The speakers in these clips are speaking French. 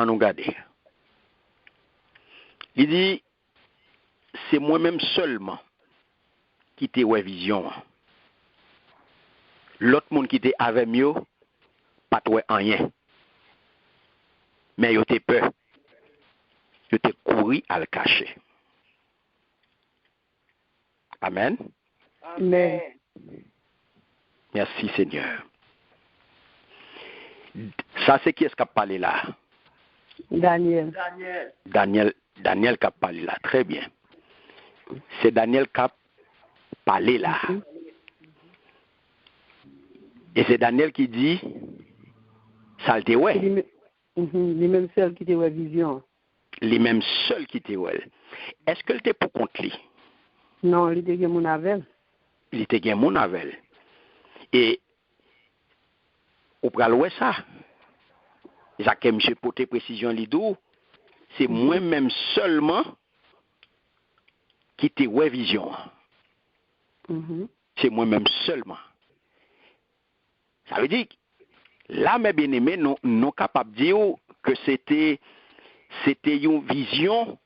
nous regarder. Il dit, c'est moi-même seulement qui t'ai ouais vision. L'autre monde qui était avec moi, pas toi rien. Mais yo t'ai peur. Yo t'ai couru à le cacher. Amen. Amen. Merci Seigneur. Ça c'est qui est-ce qui a parlé là? Daniel. Daniel qui a parlé là. Très bien. C'est Daniel qui a parlé là. Et c'est Daniel qui dit, ça le ouais. Les mêmes seuls qui te vision. Les mêmes seuls qui te ouais. Est-ce que était pour contre lui? Non, il était mon avel. Il était mon avel. Et au pral ouais ça. Jacques monsieur porter précision lidou, c'est moi-même seulement qui te ouais vision. C'est moi-même seulement. Ça veut dire, là, mes bien-aimés, nous sommes capables de dire que c'était une vision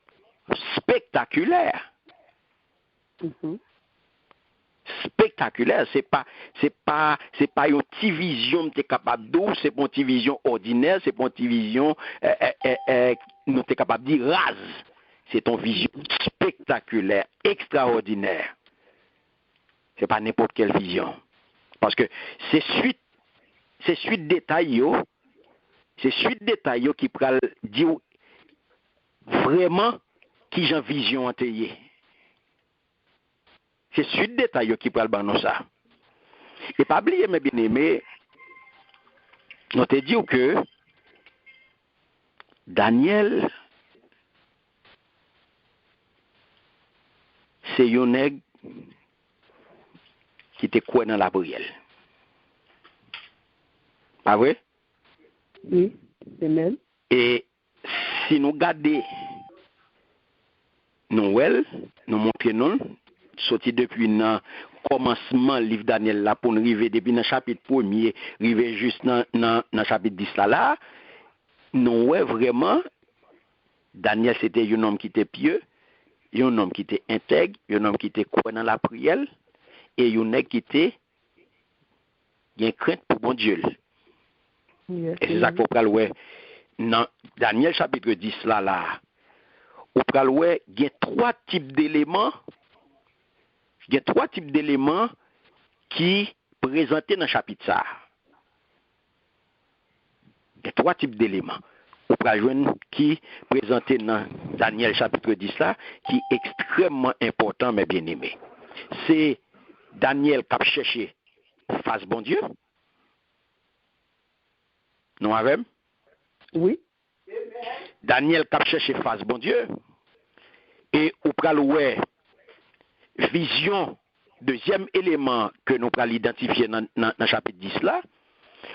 spectaculaire. Spectaculaire, c'est pas une petite vision que tu es capable de dire, c'est pas une petite vision ordinaire, c'est pas une petite vision nous sommes capables de dire rase. C'est une vision spectaculaire, extraordinaire. C'est pas n'importe quelle vision. Parce que c'est suite détail qui pral dire vraiment qui j'en vision anteye. C'est suite détail qui pral ban nous ça. Et pas oublier mes bien-aimés, nous te dit que Daniel c'est un nègre qui te croit dans la prière. Pas vrai? Oui, c'est même. Et si nous regardons nous montrons nous, sorti depuis le commencement du livre Daniel là, pour nous arriver depuis le chapitre 1er, arriver juste dans le chapitre 10 là, nous voyons vraiment, Daniel c'était un homme qui était pieux, un homme qui était intègre, un homme qui était croyant dans la prière, et un homme qui était bien crainte pour bon Dieu. Yes, et c'est ça qu'on parle, ouais. Dans Daniel chapitre 10 là, on parle, ouais, il y a trois types d'éléments. Il y a trois types d'éléments qui présentés dans le chapitre ça. Il y a trois types d'éléments. On peut joindre qui présenté dans Daniel chapitre 10 là, qui est extrêmement important, mes bien-aimés. C'est Daniel qui a cherché face bon Dieu. Non, avec? Oui. Daniel qui a cherché face bon Dieu. Et on peut ouais, vision, deuxième élément que nous allons identifier dans le chapitre 10 là,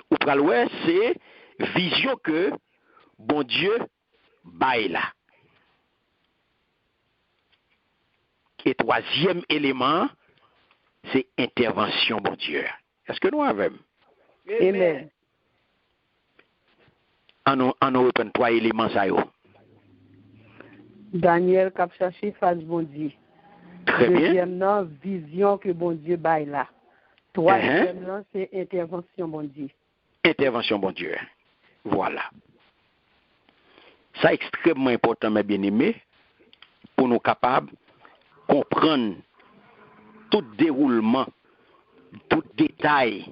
ou ouais, c'est vision que bon Dieu baille là. Et troisième élément, c'est intervention bon Dieu. Est-ce que nous avons? Amen. On nous reprend trois éléments ça yo. Daniel qui a cherché face bon Dieu. Très bien. Deuxième non, vision que bon Dieu baille là. Troisième non, c'est intervention bon Dieu. Intervention bon Dieu. Voilà. Ça extrêmement important, mes bien-aimés, pour nous capables de comprendre tout déroulement, tout détail,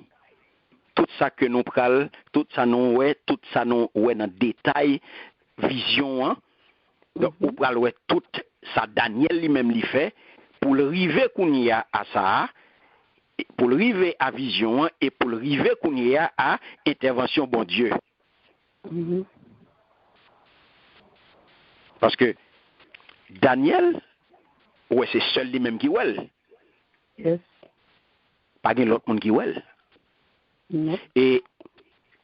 tout ça que nous prenons, tout ça nous dans détail, vision, hein? Donc, nous prenons tout ça, Daniel lui-même lui fait, pour le river qu'on y a à ça, pour le river à vision, et pour le river qu'on y a à intervention bon Dieu. Parce que Daniel, ouais, c'est seul lui-même qui ouel. Yes. Pas de l'autre monde qui ouel. Non. Et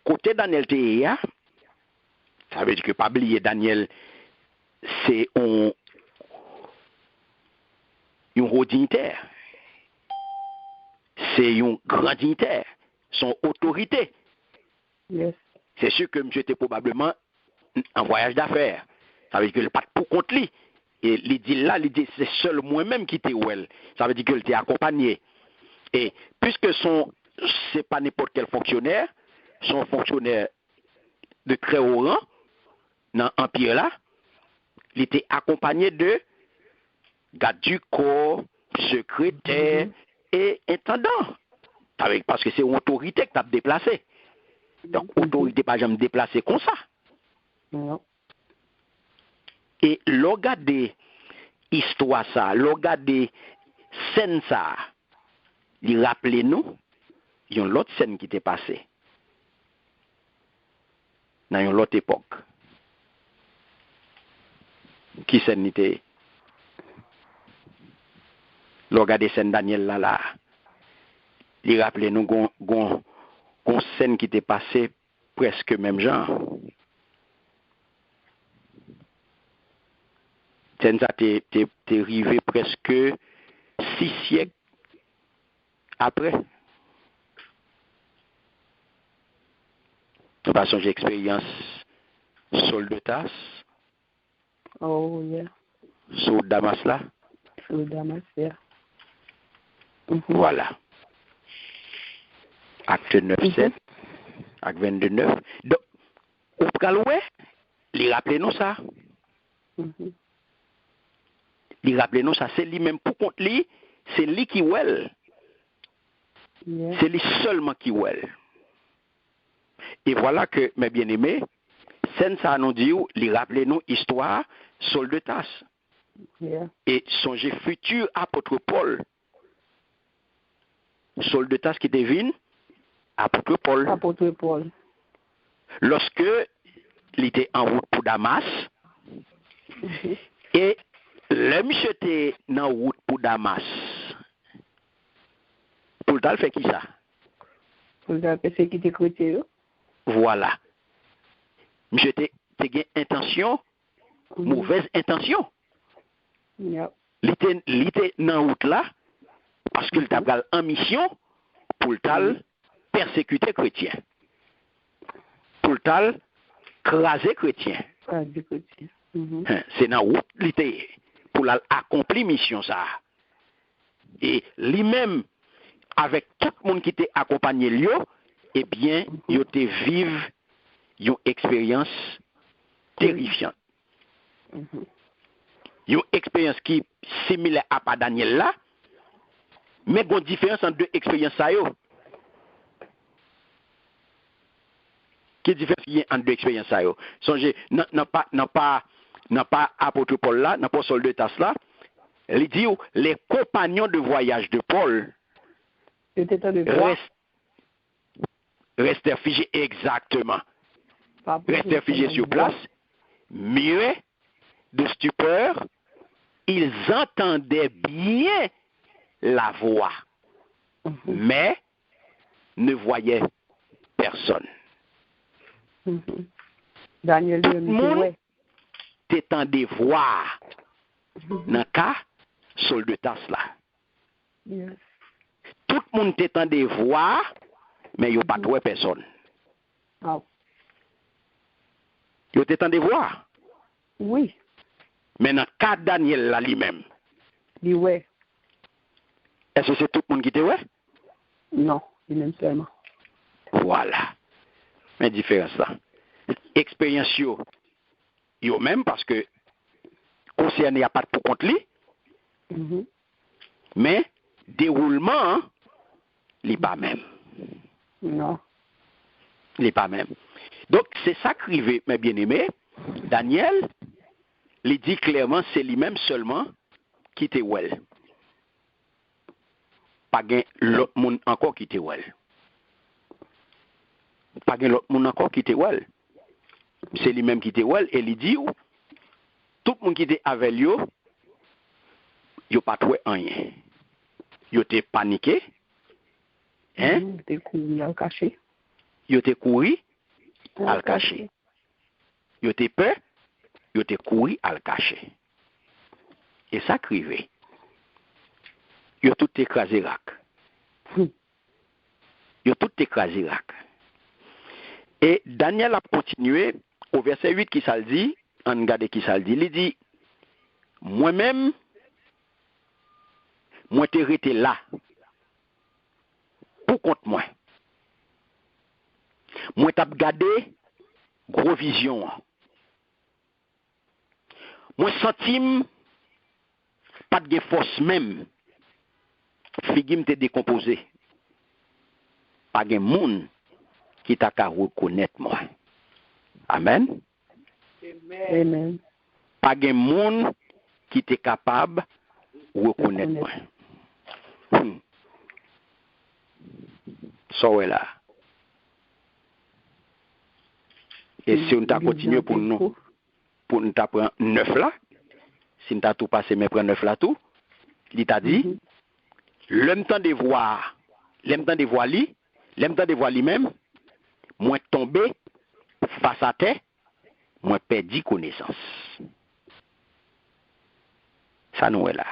côté Daniel Théa, ça veut dire que pas oublier Daniel, c'est un haut dignitaire. C'est un grand dignitaire. Son autorité. Yes. C'est sûr que monsieur était probablement en voyage d'affaires. Ça veut dire que le pas pour compte lui. Et il dit c'est seul moi-même qui t'ai ouel. Ça veut dire que t'es accompagné. Et puisque c'est pas n'importe quel fonctionnaire, son fonctionnaire de très haut rang dans l'empire là, il était accompagné de garde du corps, secrétaire et intendant. Parce que c'est une autorité que tu as déplacé. Donc, autorité pas jamais déplacée comme ça. Non. Et regarder histoire ça, regarder scène ça, il rappelle nous, il y a une autre scène qui était passée. Dans une autre époque. Qui scène était? Regarder scène Daniel là. Il rappelle nous qu'on scène qui était passée presque même genre. Scène ça t'es arrivé presque 6 siècles après. De façon, j'ai expérience Saul de Tasse. Oh, yeah. Sous Damas là. Sous Damas, yeah. Voilà. Acte 9-7. Acte 22-9. Donc, au Caloué, il rappelle nous ça. Il rappelle nous ça. C'est lui-même pour compte lui, c'est lui qui ouel. Yeah. C'est lui seulement qui ouel. Et voilà que, mes bien-aimés, scène ça nous dit, il rappelle nous histoire Saul de Tasse. Yeah. Et songez futur apôtre Paul. Saul de Tasse qui devine apôtre Paul. Apôtre Paul. Lorsque il était en route pour Damas, et le monsieur était en route pour Damas, pour le fait qui ça? Pour le fait qui était chrétien. Voilà. Monsieur était intention, mauvaise intention. Yeah. Il était dans route là, parce qu'il était en mission pour le persécuter chrétien. Pour le craser chrétien. C'est dans route il était pour accomplir mission ça. Et lui-même, avec tout le monde qui était accompagné lui, eh bien, il était vive une expérience terrifiante. Une expérience qui est similaire à pas Daniel là, mais il y a une différence entre deux expériences ça yo. Quelle différence il y a entre deux expériences ça yo? Songez, n'a pas apôtre Paul là, n'a pas Saul de Tasse là. Il dit les compagnons de voyage de Paul restèrent figés exactement. Restèrent figés sur place, muets de stupeur, ils entendaient bien la voix, mais ne voyaient personne. Daniel, tout le monde t'étendait voir dans le cas Saul de Tasse là. Yes. Tout le monde t'étendait voir, mais il n'y a pas trouvé personne. Oh. Il t'étendait voir. Oui. Mais dans le cas de Daniel là lui-même. Oui, ouais. Est-ce que c'est tout le monde qui te ouais? Non, lui-même seulement. Voilà. Mais différence là. Expérience yo même parce que concerne n'y a pas de pour compte lui. Mais déroulement n'est pas même. Non. Il n'est pas même. Donc c'est ça qui arrive, mes bien-aimés. Daniel, il dit clairement c'est lui-même seulement qui te well. Pas gain l'autre monde encore qui te well. Pas gain l'autre monde encore qui te well. C'est lui-même qui te well et il dit tout le monde qui était avec lui, il n'a pas trouvé rien. Il était paniqué. Hein? Il était couru à le cacher. Il était couru à le cacher. Il était peur, il était couru à le cacher. Et ça crivé. Il a tout écrasé rac. Il a tout écrasé rac. Et Daniel a continué au verset 8 qui ça le dit, on regarde qui ça le dit, il dit, moi-même, moi t'ai resté là, pour compte moi. Moi t'ai gardé gros vision. Moi senti pas de force même. Figim te décomposé. Pas de monde qui t'a qu'à reconnaître moi. Amen. Amen. Pas de monde qui t'est capable de reconnaître moi. Ça est là. Et si on t'a continué pour nous t'apprendre 9 là, si on t'a tout passé, mais prendre 9 là tout, il t'a dit, l'homme temps de voir lui-même, moi tombé face à terre, moi perdu connaissance. Ça nous est là.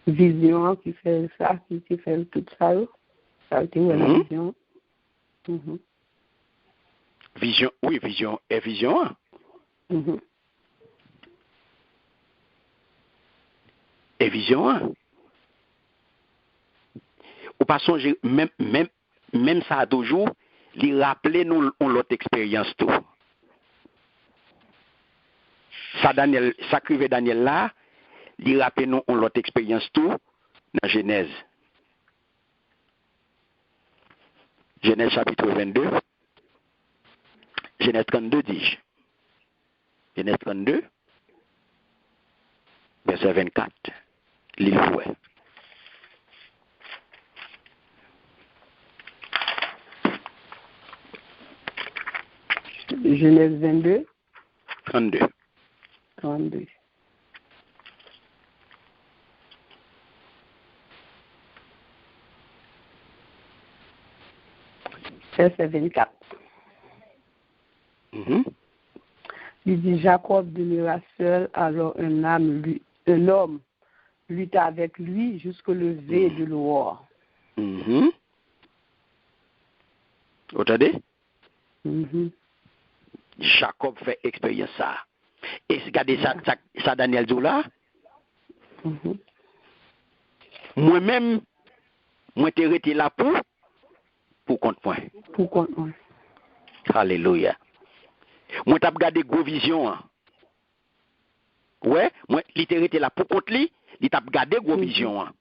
Vision qui fait ça, qui fait tout ça, ça a été la vision. Vision, oui, vision et vision. Et vision. Ou pas songer, même ça a toujours, lui rappeler nous l'autre expérience tout. Ça crive Daniel là, lui rappeler nous l'autre expérience tout dans Genèse. Genèse chapitre 22. Genèse 32 dis-je. Genèse 32, verset 24. L'île ouais. Genèse 22. 32. Verset 24. Il dit, Jacob demeura seul, alors un homme lutta avec lui jusqu'au lever de l'aurore. Vous entendez? Jacob fait expérience ça. Et regardez ça Daniel dit là. Moi-même, moi t'ai resté là pour compte moi. Pour compte moi. Alléluia. Moi t'ai regardé gros vision. Ouais, moi littéralement là pour compte lui, il t'a regardé gros vision.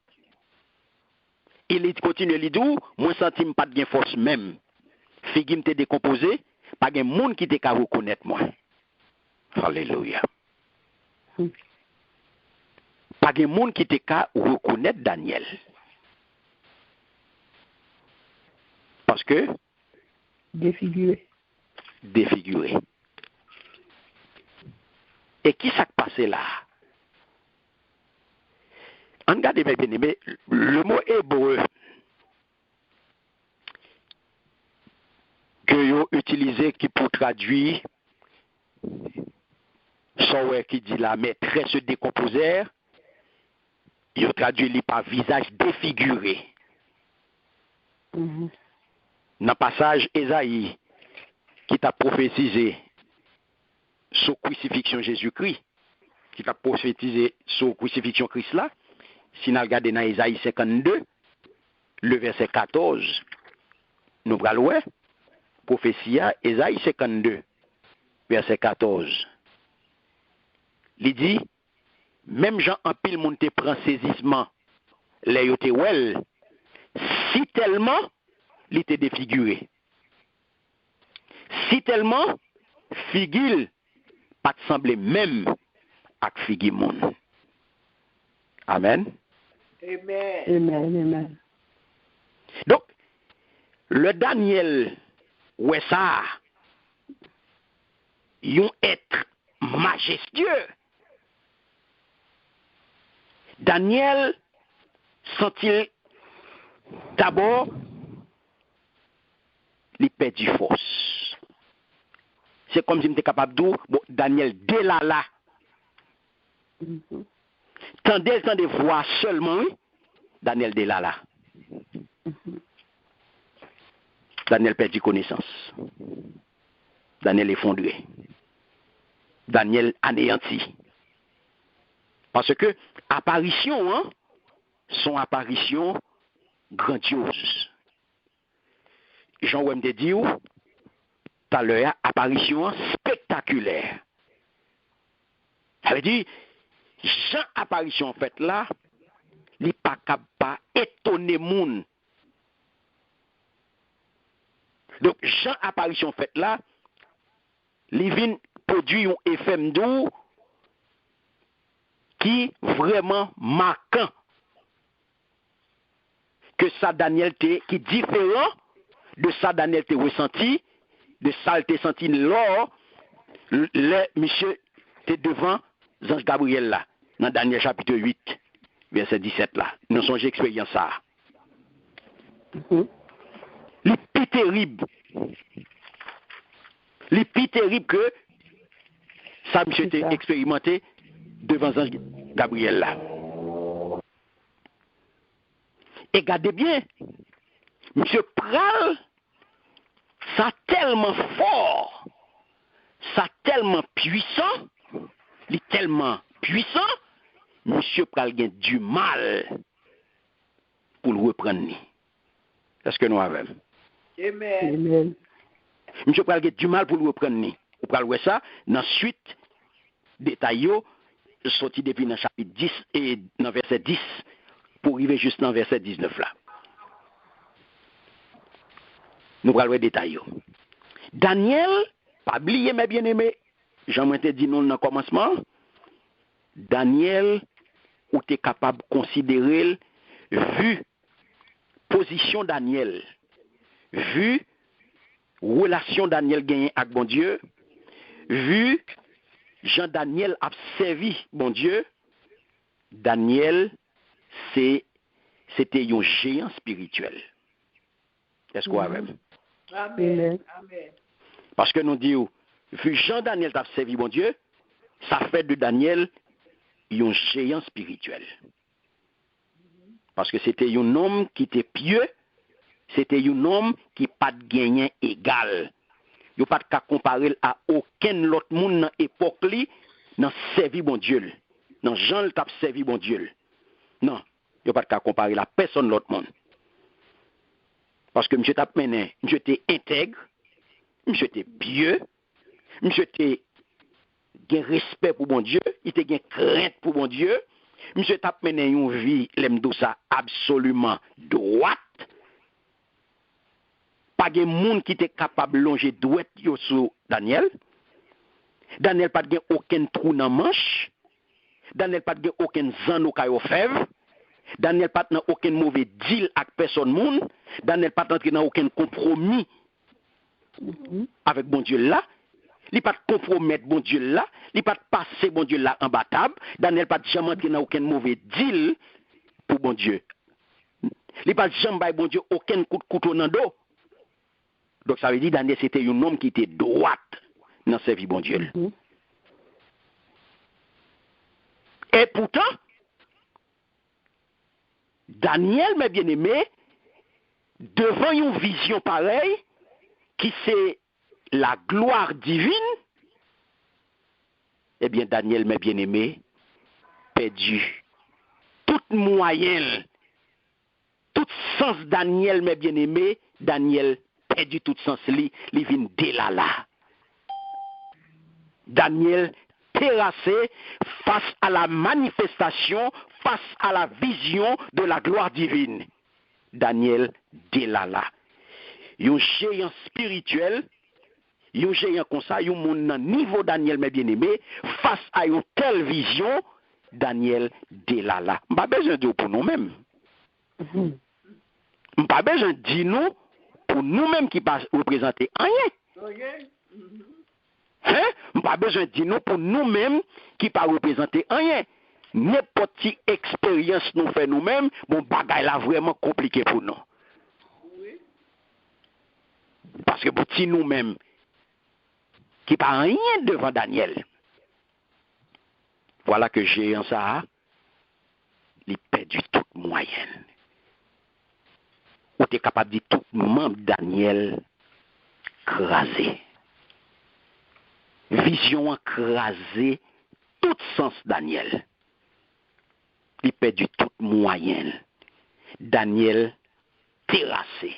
Il continue à dire, moi senti pas de force même. Figim te décomposé, pas de monde qui te ka reconnaître moi. Alléluia. Pas de monde qui te ka reconnaître Daniel. Parce que défiguré. Et qui s'est passé là? On regarde bien aimé, le mot hébreu que yo utilisé qui pour traduire ça qui dit la maîtresse décomposèrent, yo traduit par visage défiguré. Dans le passage Ésaïe qui t'a prophétisé sur crucifixion Jésus-Christ, qui t'a prophétisé sur crucifixion Christ là, si nous regardons dans Ésaïe 52, le verset 14, nous allons voir, prophétie Ésaïe 52, verset 14. Il dit, même Jean en pile monde te prend saisissement, les yote wel, si tellement, il te défiguré. Si tellement, figil, pas te semble même avec figi moun. Amen. Amen. Donc, le Daniel, ouais ça, yon être majestueux. Daniel sent-il d'abord il perd du force. C'est comme si j'étais capable de dire, bon, Daniel, dès là, tendez de voir seulement, Daniel, dès là. Daniel perdit connaissance. Daniel effondré. Daniel anéanti. Parce que apparition, hein, sont apparitions grandioses. Jean-Wem te dit tout à l'heure, apparition spectaculaire. Ça veut dire, Jean apparition faite là, il n'est pas capable de étonner moun. Donc, Jean apparition faite là, il vient produire un effet d'eau qui vraiment marquant. Que ça Daniel qui est différent de ça Daniel te ressenti, de ça te senti lors, le monsieur était devant Ange Gabriel là, dans Daniel chapitre 8, verset 17 là. Nous sommes expérience ça. Les plus terrible. Les plus terrible que ça monsieur était expérimenté devant Ange Gabriel là. Et regardez bien, monsieur Pral, ça tellement fort, ça tellement puissant, il est tellement puissant, monsieur Pral a du mal pour le reprendre. Est-ce que nous avons? Amen. Monsieur Pral a du mal pour le reprendre. Vous parlez ça, dans suite, détail, sorti depuis dans le chapitre 10 et dans verset 10, pour arriver juste dans verset 19 là. Nous allons voir détail. Daniel, pas oublier mes bien-aimés, Jean-Marc te dit non dans le commencement, Daniel, ou tu es capable de considérer, vu position Daniel, vu relation Daniel gagne avec bon Dieu, vu Jean Daniel a servi bon Dieu, Daniel, c'était un géant spirituel. Est-ce qu'on a même? Amen. Parce que nous disons, vu Jean Daniel t'a servi bon Dieu, ça fait de Daniel un géant spirituel. Parce que c'était un homme qui était pieux, c'était un homme qui n'a pas de gagnant égal. Il n'a pas de comparer à aucun autre monde dans l'époque dans servi bon Dieu. Dans Jean t'a servi bon Dieu. Non, il n'y a pas de comparer à personne l'autre monde. Parce que M. Tapmené, M. était intègre, M. était pieux, M. était gain respect pour mon Dieu, il était gain crainte pour mon Dieu. M. Tapmené une vie, l'aime ça absolument droite. Pas de monde qui était capable de longer droite sur Daniel. Daniel pas de aucun trou dans manche. Daniel pas de aucun zan au caillou fèvre. Daniel pas dans aucun mauvais deal avec personne monde. Daniel pas entrer dans aucun compromis avec bon Dieu là. Il pas compromettre bon Dieu là. Il pas passer bon Dieu là en battable. Daniel pas jamais entrer dans aucun mauvais deal pour bon Dieu. Il pas jamais bon Dieu aucun coup de couteau dans dos. Donc ça veut dire Daniel c'était un homme qui était droit dans sa vie bon Dieu. Et pourtant Daniel, mes bien-aimés, devant une vision pareille, qui c'est la gloire divine, eh bien, Daniel, mes bien-aimés, perdu toute moyenne, tout sens Daniel, mes bien-aimés, Daniel perdu tout sens, il vient délala. Daniel terrassé face à la manifestation, face à la vision de la gloire divine. Daniel délala. Un géant spirituel, un géant comme ça, un monde niveau Daniel, mes bien-aimés, face à une telle vision, Daniel délala. Je n'ai pas besoin de dire pour nous-mêmes. Je n'ai pas besoin de dire nous pour nous-mêmes qui ne représenter rien. Hein? Pas besoin de dire nous pour nous-mêmes qui pas représenter rien. N'importe quelle expérience nous fait nous-mêmes, bon bagay là vraiment compliqué pour nous. Parce que pour nous-mêmes qui pas rien devant Daniel. Voilà que j'ai en ça, il perdu toute moyenne. ou tu es capable de dire tout membre Daniel crasé. Vision crasé, tout sens Daniel. Il perdu tout moyen. Daniel terrassé.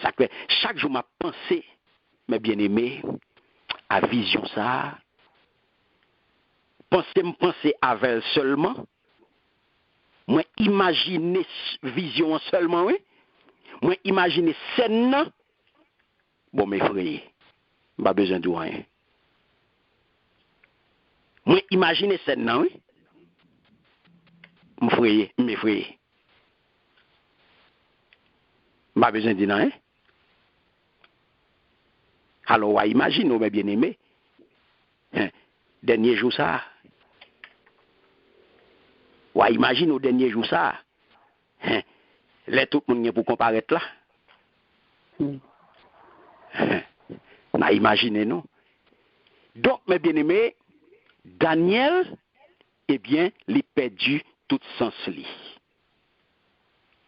Ça fait chaque jour m'a pensé, mes bien-aimés, à vision ça. Penser avec elle seulement. Moi imaginer vision seulement, oui. Moi imaginer scène. Bon, mes frères, pas besoin de rien. Moi imaginer scène, oui. Mes frères. Pas besoin de rien. Alors, imaginez, mes bien-aimés, dernier jour ça. Imaginez au dernier jour ça. Là, tout le monde est pour comparaître là. Imaginez, non? Donc, mes bien-aimés, Daniel, eh bien, il perdu tout sens li.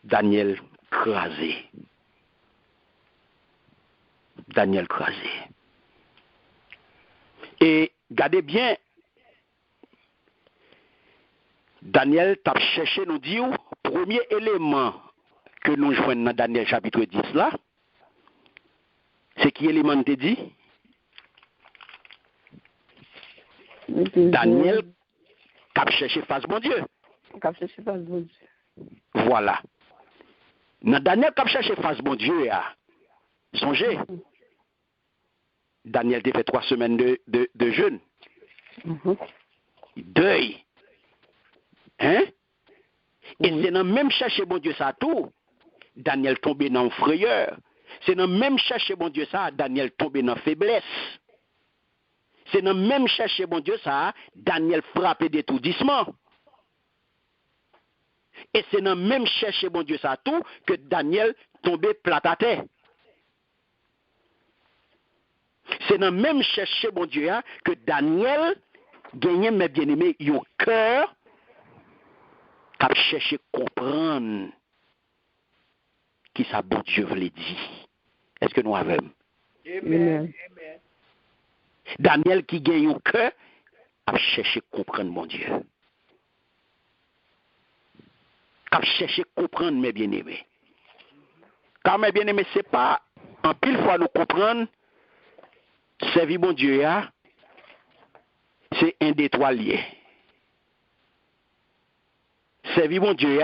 Daniel crasé. Daniel crasé. Et regardez bien, Daniel t'a cherché nous dire, premier élément que nous joignons dans Daniel chapitre 10 là, c'est qui élément te dit? Daniel t'a cherché face mon Dieu. Voilà. Dans Daniel t'a cherché face mon Dieu, songez. Daniel t'a fait 3 semaines de jeûne. Deuil. Hein? Et c'est dans même chercher bon Dieu ça tout. Daniel tombé dans frayeur. C'est dans même chercher bon Dieu ça, Daniel tombé dans faiblesse. C'est dans même chercher bon Dieu ça, Daniel frappé d'étourdissement. Et c'est dans même chercher bon Dieu ça tout que Daniel tombé plat à terre. C'est dans même chercher bon Dieu que Daniel gagne mes bien-aimés un cœur qui a cherché comprendre qui ça bon Dieu veut dire. Est-ce que nous avons? Amen. Daniel qui gagne un cœur a cherché comprendre mon Dieu. A cherché comprendre mes bien-aimés. Car mes bien-aimés, c'est pas en pile fois nous comprendre servir mon Dieu, c'est un des trois liés. Servir mon Dieu,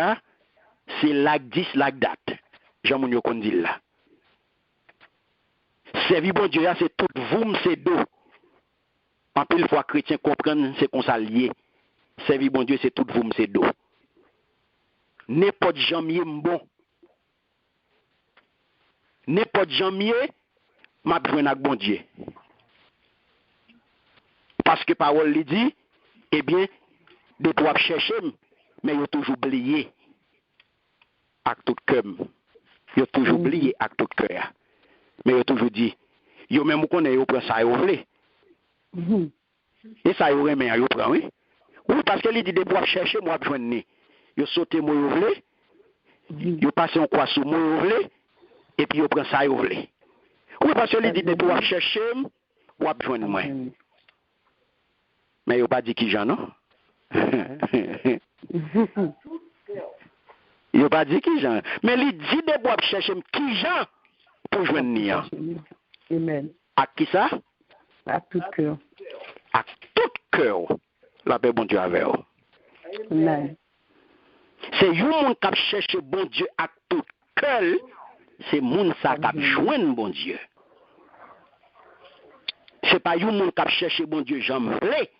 c'est lac 10, lac date. Jean-Mounio qu'on dit là. Servir mon Dieu, c'est tout voum, c'est dos. En pile fois chrétien comprendre, c'est qu'on s'allie. Servir mon Dieu, c'est tout voum, c'est dos. N'importe jambier bon. N'importe jambier, m'a besoin avec bon Dieu. Parce que parole lui dit, eh bien, des doigts chercher, mais ils ont toujours oublié avec tout cœur. Ils ont toujours oublié avec tout cœur. Mais ils ont toujours dit, ils même connaissent, ils prennent ça, ils veulent. Et ça, ils remet, ils prennent, oui. Oui, parce que lui dit, des doigts chercher, moi, besoin de ils sautent, moi, ils veulent. Ils passent en quoi sur moi, ils veulent. Et puis ils prennent ça, ils veulent. Oui, parce que lui dit, des doigts chercher, moi, besoin de moi. Mais ils n'ont pas dit qui j'en, non? Il n'a pas dit qui j'en. Mais il dit des bois chercher qui j'en pour joindre Nia. Amen. À qui ça? À tout cœur. À tout cœur. La paix, bon Dieu, avec vous. Amen. C'est un monde qui cherche bon Dieu à tout cœur. C'est monde ça qui joindre bon Dieu. C'est pas un monde qui cherche bon Dieu, j'en voulais.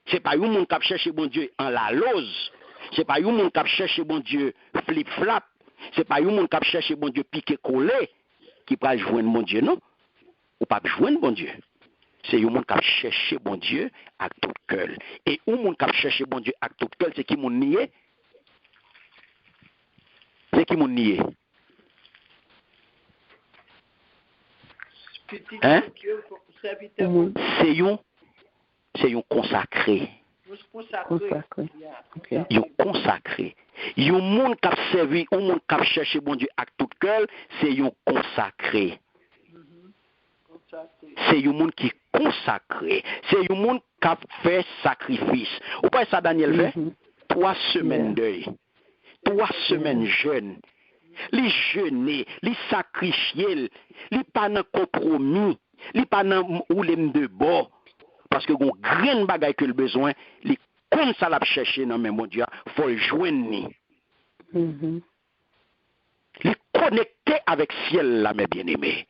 C'est pas un monde qui cherche bon Dieu en la lose. C'est pas un monde qui cherche bon Dieu flip-flap. C'est pas un monde qui cherche bon Dieu piqué-collé qui peut joindre bon Dieu, non? Ou pas joindre bon Dieu. C'est un monde qui cherche bon Dieu avec tout cœur. Et un monde qui cherche bon Dieu avec tout cœur, c'est qui mon nié? C'est qui mon nié? Hein? C'est un consacré. Consacré. Ok. Ils ont consacré. Ils ont monde qui a servi, un monde qui a cherché bon Dieu avec tout cœur, c'est ils ont consacré. C'est un monde qui est consacré. C'est un monde qui a fait sacrifice. Ou pas ça, Daniel fait? 3 semaines deuil. 3 semaines jeûne. Les jeûner, les sacrifier, les pas dans compromis, les pas dans rouler de bord. Parce que gon grain bagay que le besoin, les comme ça l'a chercher dans même mon Dieu, faut le joindre. Les connecter avec ciel là mes bien-aimés.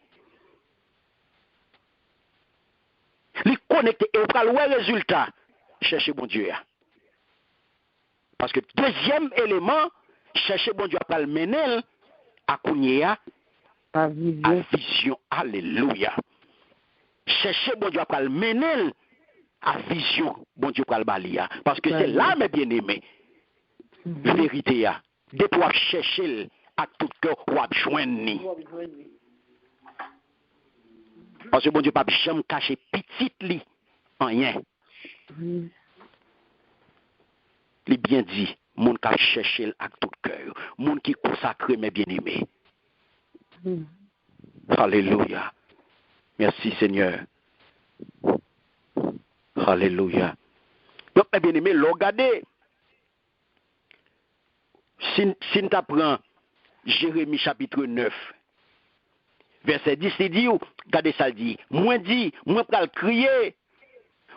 Les connecter et on va le résultat chercher bon Dieu. Parce que deuxième élément, chercher bon Dieu après le mener à Kounia à vision. Alléluia. Chercher bon Dieu après le mener à vision, bon Dieu pour le balia. Parce que c'est là, mes bien-aimés, vérité, de pouvoir chercher à tout cœur ou à joindre. Parce que bon Dieu, pas jamais cacher petit li, rien. Il bien dit, mon qui chercher à tout cœur, mon qui consacré, mes bien-aimés. Alléluia. Merci Seigneur. Alléluia. Donc, mes bien-aimés, regardez. Si tu apprends Jérémie chapitre 9, verset 10, il dit, regardez ça, il dit, moi pral crier,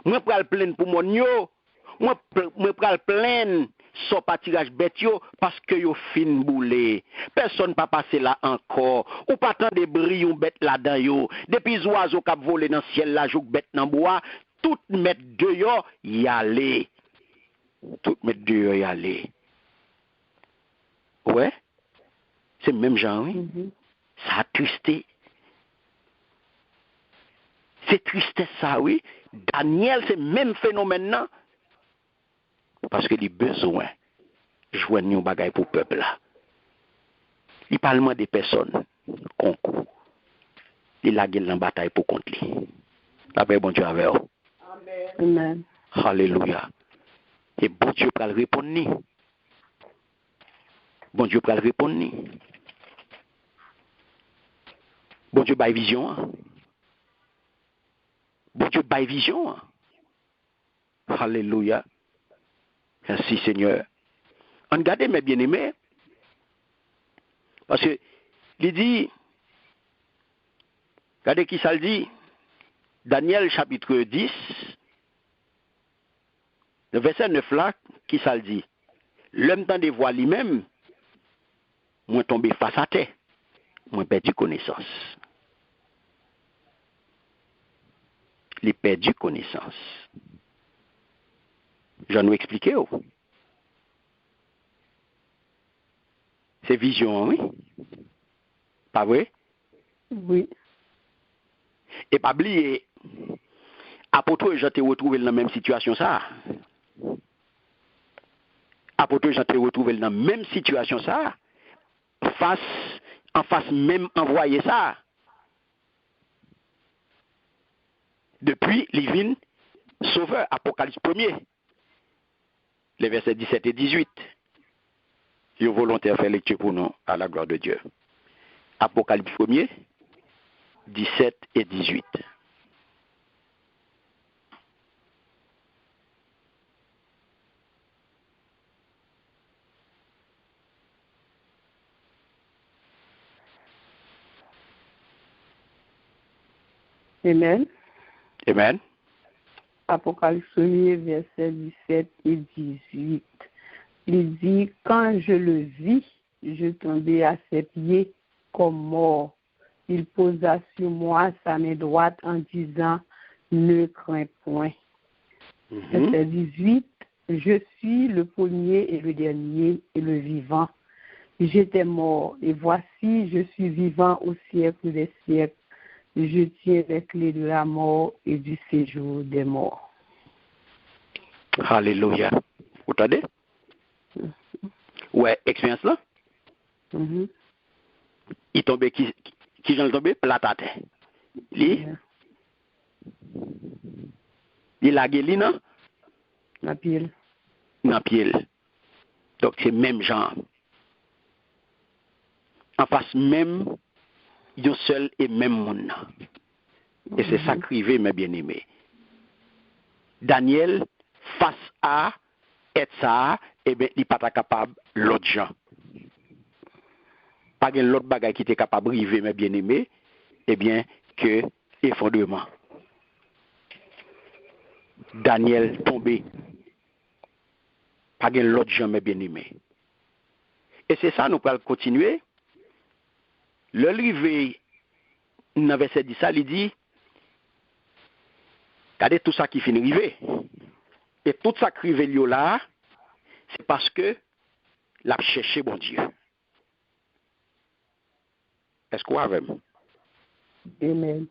moi pral plaindre pour mon yo, moi pral plaindre son pâtirage bête yo, parce que yo fin boulé. Personne pas passé là encore. Ou pas tant de bris ou bête là-dedans yo. Depuis oiseaux qui volé dans le ciel là, jouk bête dans bois, tout mettre dehors y aller. Tout mettre dehors y aller. Ouais. C'est le même genre, oui. Ça a tristé. C'est tristesse ça, oui. Daniel, c'est le même phénomène là. Parce que les besoins joignent un bagage pour le peuple là. Il parle des personnes concours. Il a gagné la bataille pour contre lui. La paix, bon Dieu avec vous. Amen. Alléluia. Et bon Dieu peut le répondre. Bon Dieu peut le répondre. Bon Dieu baille vision. Bon Dieu baille vision. Alléluia. Merci Seigneur. Regardez mes bien-aimés. Parce que il dit, regardez qui ça le dit. Daniel chapitre 10, le verset 9 là, qui ça le dit. L'homme temps de voir lui-même, moi tombé face à terre, moi perdu connaissance. Il perdu connaissance. Je nous expliquer. C'est vision, oui? Pas vrai? Oui. Et pas oublier, apôtre Jean t'es retrouvé dans la même situation ça. Apôtre Jean t'es retrouvé dans la même situation ça. En face même envoyé ça. Depuis Livine, sauveur, Apocalypse 1er, les versets 17 et 18. Je volontaire faire lecture pour nous à la gloire de Dieu. Apocalypse 1er, 17 et 18. Amen. Amen. Apocalypse 1er, verset 17 et 18. Il dit, quand je le vis, je tombais à ses pieds comme mort. Il posa sur moi sa main droite en disant, ne crains point. Verset 18, je suis le premier et le dernier et le vivant. J'étais mort et voici, je suis vivant au siècle des siècles. Je tiens les clés de la mort et du séjour des morts. Alléluia. Vous entendez? Ouais, expérience là? Il tombait, qui j'en tombé? Plat à terre. Il a guéri, non? La pile. dans pied. Donc c'est même genre. En face même, yon seul et même monde. Et c'est ça crivé, mes bien-aimés. Daniel, face à être ça, eh bien, il n'est pas capable l'autre gens. Pas de l'autre bagage qui était capable de river, mes bien-aimés, eh bien, que effondrement. Daniel tombé. Pas de l'autre gens, mes bien-aimés. Et c'est ça, nous allons continuer. Le rivé, dans verset 10, ça, il dit, regardez tout ça qui finit rivé. Et tout ça qui rivé là, c'est parce que l'a cherché bon Dieu. Est-ce que vous avez? Amen.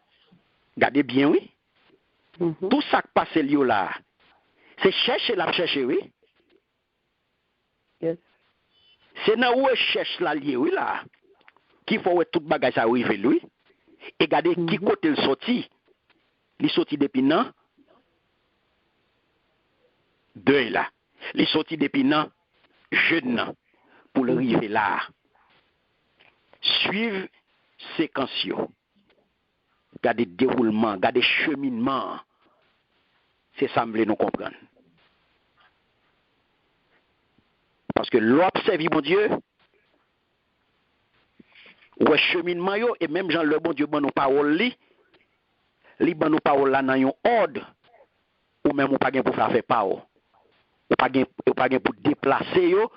Regardez bien, oui. Mhm. Tout ça qui passe là, c'est chercher, l'a cherché, oui. Yes. C'est dans où cherche la lié, oui, là. Qu'il faut tout bagage ça arrive, lui. Et regardez qui côté le sorti. Il sorti depuis nan. Deux là. Il sorti depuis nan. Jeune pour le arriver là. Suivre séquence. Regardez déroulement, regardez cheminement. C'est ça que nous comprendre. Parce que l'observe, mon Dieu, ou cheminement yo, et même Jean le bon Dieu ban nous parole li ban nous parole là dans un ordre ou même ou pas gen pour faire parole ou pas gen pour déplacer yo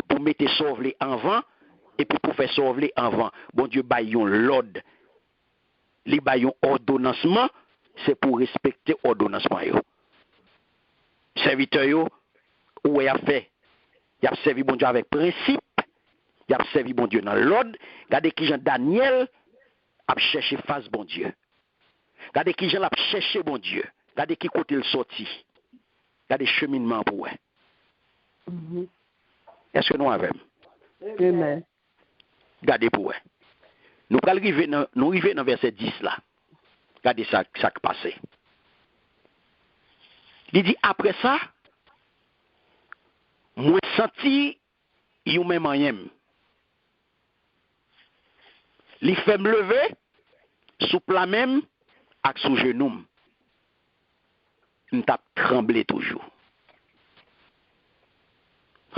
pour mettre sauver en et puis pour faire sauver en bon Dieu ba yon l'ordre li ba yon ordonnancement c'est pour respecter ordonnancement yo serviteur yo ou y a fait y a servi bon Dieu avec principe y a servi bon Dieu dans l'ordre regardez qui Jean Daniel a cherché face bon Dieu. Regardez qui Jean a cherché bon Dieu. Regardez qui côté le sorti. Regardez cheminement pour eux. Est-ce que nous avons? Amen. Regardez pour eux. Nous arriver dans verset 10 là. Regardez ça qui passe. Il dit après ça, moi senti yon même rien. Il fait me lever sous plat même avec sous genou. Nous t'a tremblé toujours.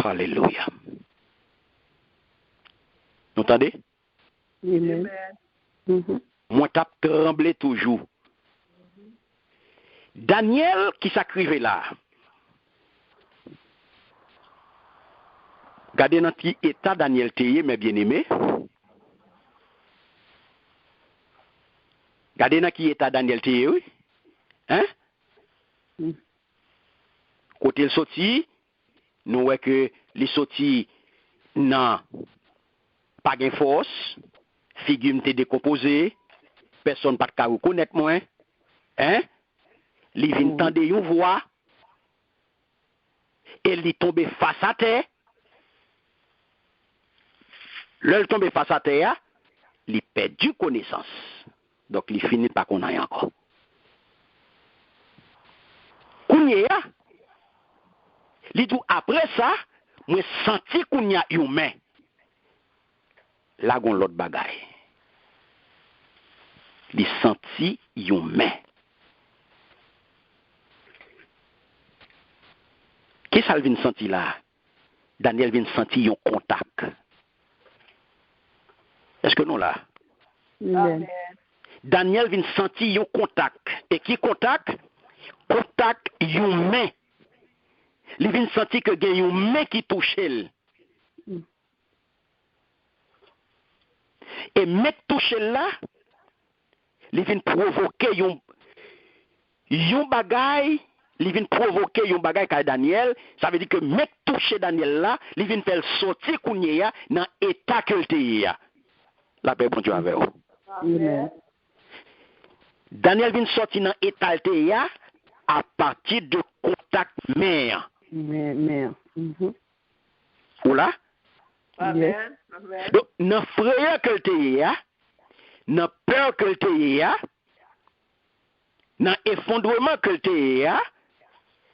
Alléluia. Vous entendez? Amen. Moi t'a tremblé toujours. Daniel qui s'acrivait là. Regardez dans quel état Daniel Théier, mes bien-aimés. Regardez dans quel état Daniel Théier, oui. Hein? Côté le sorti, nous voyons que les sortis n'ont pas de force, figure m'était décomposée, personne pas de reconnaître moi. Hein? Il vient entendre une voix, et il tombe face à terre. L'heure tombe face à terre, il perd du connaissance. Donc il finit par qu'on aille encore. Kounya, il dit après ça, moi senti qu'on y a humain. Là, on l'autre bagaille. Il senti humain. Qu'est-ce qu'il vient sentir là? Daniel vient sentir un contact. Est-ce que nous là? Amen. Daniel vient sentir un contact. Et qui contact? Contact humain. Il vient sentir que il y a une main qui touche elle. Et main touche là, il vient provoquer un bagaille. Il vient provoquer un bagaille à Daniel. Ça veut dire que mec touché Daniel là, il vient faire sortir Kounia dans l'état que il est. La paix, bon Dieu, avec vous. Amen. Daniel vient sortir dans l'état qu'il est à partir de contact mère. Amen. Ou là? Yes. Donc, dans frayeur que il est, dans peur que il est, dans effondrement que il est,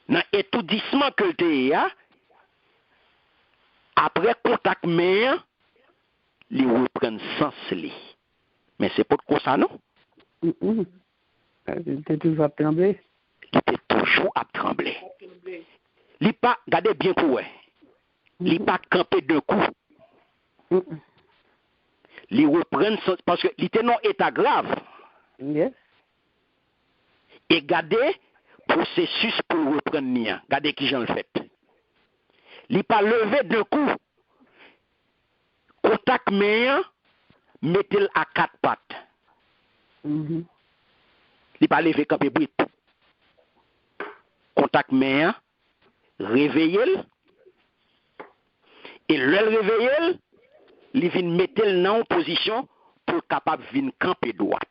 dans étourdissement que il est, après contact main, il reprend sens li. Mais c'est pas comme ça, non? Il était toujours à trembler. Il était toujours à trembler. Il pas, regardez bien pour eux. Il pas campé d'un coup. Il reprend sens, parce que il était dans état grave. Yes. Et regardez processus pour reprendre nia. Regardez qui j'en le fait. Il pas levé d'un coup. Contact main, mettez-le à quatre pattes. Il pas levé camper brut. Contact main, réveillez-le. Et le réveillez, il vient mettre dans une position pour capable de venir camper droite.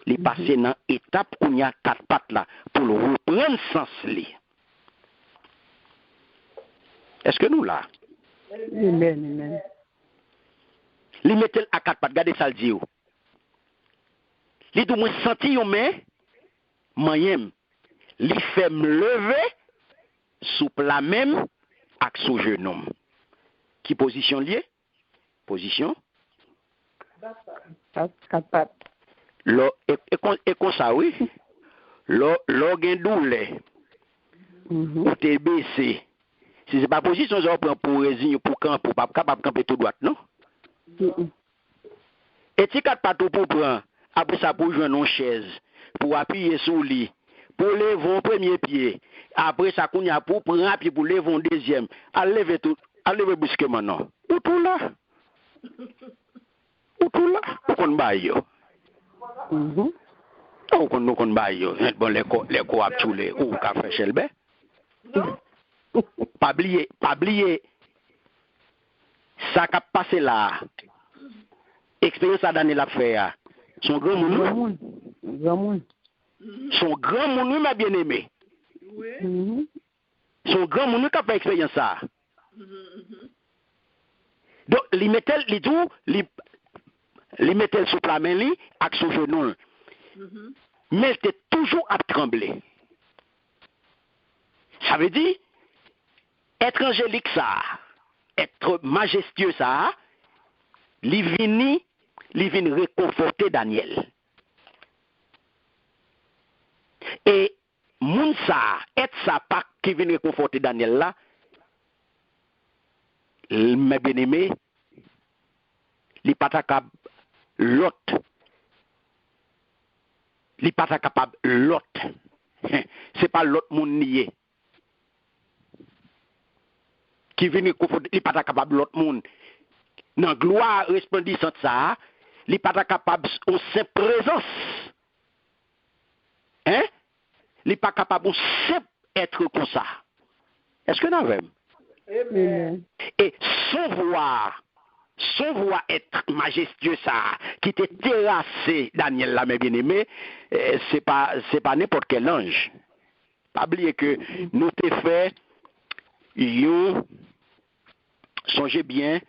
Il passe dans étape où il y a quatre pattes là pour le reprendre sens li. Est-ce que nous là? Amen. Il mettait à quatre pattes, regardez ça le dit. Il dit moi senti yo mais moyen. Il fait me lever sous la même avec son genou. Qui position lié? Position? Quatre pattes. Et comme ça, oui. L'organe douleur. Ou t'es baissé. Si c'est pas position, ça prend pour résigner, pour camper, pour pas capable de camper tout droit, non? Et si quatre pattes pour prendre, après ça pour joindre une chaise, pour appuyer sur le lit, pour lever un premier pied, après ça qu'on y a pour prendre un pied pour lever un deuxième, à lever tout, à lever brusquement, non? Ou tout là? Ou tout là? Ou qu'on baille yo? Ou qu'on baille yo? Bon, les co à tous ou café chelbe? Pas oublier, ça qui a passé là, expérience à donner la faire. Son grand monde. Son grand monde, m'a bien aimé. Son grand monde qui a fait expérience ça. Donc, il mettait sous la main avec son genou. Mais il était toujours à trembler. Ça veut dire, être angélique ça, être majestueux ça, il vient réconforter Daniel. Et moun ça, être ça pas qui vient réconforter Daniel là, mes bien-aimés, il pas capable l'autre. Il pas capable l'autre. C'est pas l'autre monde nié. Qui vient réconforter, il pas capable l'autre monde. Dans gloire resplendissante ça, il pas capable en sa présence. Hein? Il n'est pas capable de être comme ça. Est-ce que nous avons? Et sans voir être majestueux ça, qui était terrassé, Daniel là, mes bien-aimés, c'est pas n'importe quel ange. Pas oublier que nous t'ai fait, songez bien,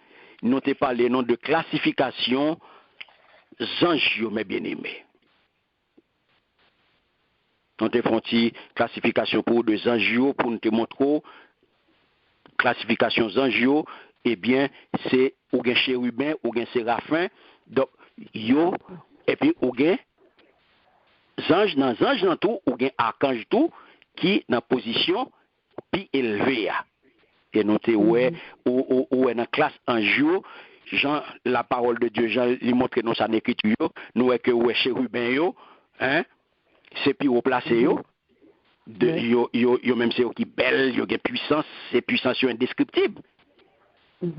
nous t'ai parlé nom de classification anges, mes bien-aimés. Nous te font une classification pour deux anges pour nous te montrer classification anges, eh bien c'est ou gen chérubin ou gen séraphin, donc yo et puis ou gen ange dans tout ou gen archange tout qui dans position plus élevée. Et nous te ouais ou dans classe ange, Jean la parole de Dieu Jean lui montre dans sa écriture nous est que ouais chérubin yo, hein? C'est plus haut placé yo même c'est qui belle yo gen puissance, c'est puissance indescriptible.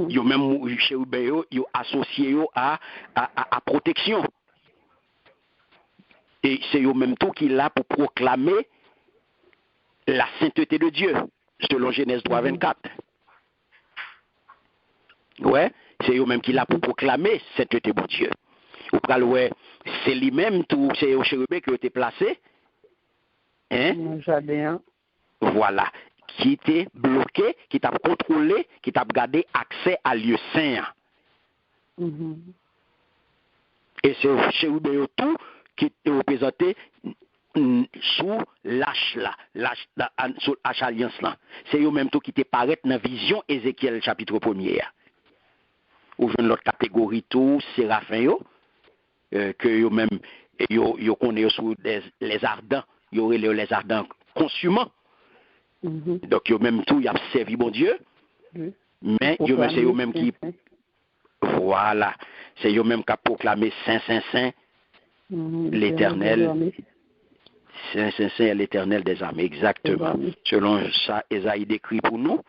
Yo même chez yo associé yo à protection. Et c'est yo même tout qui là pour proclamer la sainteté de Dieu selon Genèse 3:24. Ouais, c'est yo même qui là pour proclamer sainteté de Dieu. Ou pral ouais, c'est lui-même tout, c'est au chérubin qui a été placé. Hein? Jardin. Voilà, qui était bloqué, qui t'a contrôlé, qui t'a gardé accès à lieu saint. Et c'est au chérubin tout qui est représenté sous l'âge là, sous l'âge alliance là. C'est eux même tout qui te paraît dans vision Ézéchiel chapitre 1er. Ou une autre catégorie tout séraphin yo que eux même yo connaissent sous les ardents, yo aurait les ardents consumants. Donc eux même tout y a servi bon Dieu. Mais eux même c'est eux même qui voilà, c'est eux même qui a proclamé saint saint saint l'Éternel. Saint, saint, saint, l'Éternel des armées, exactement. Selon ça, Esaïe décrit pour nous,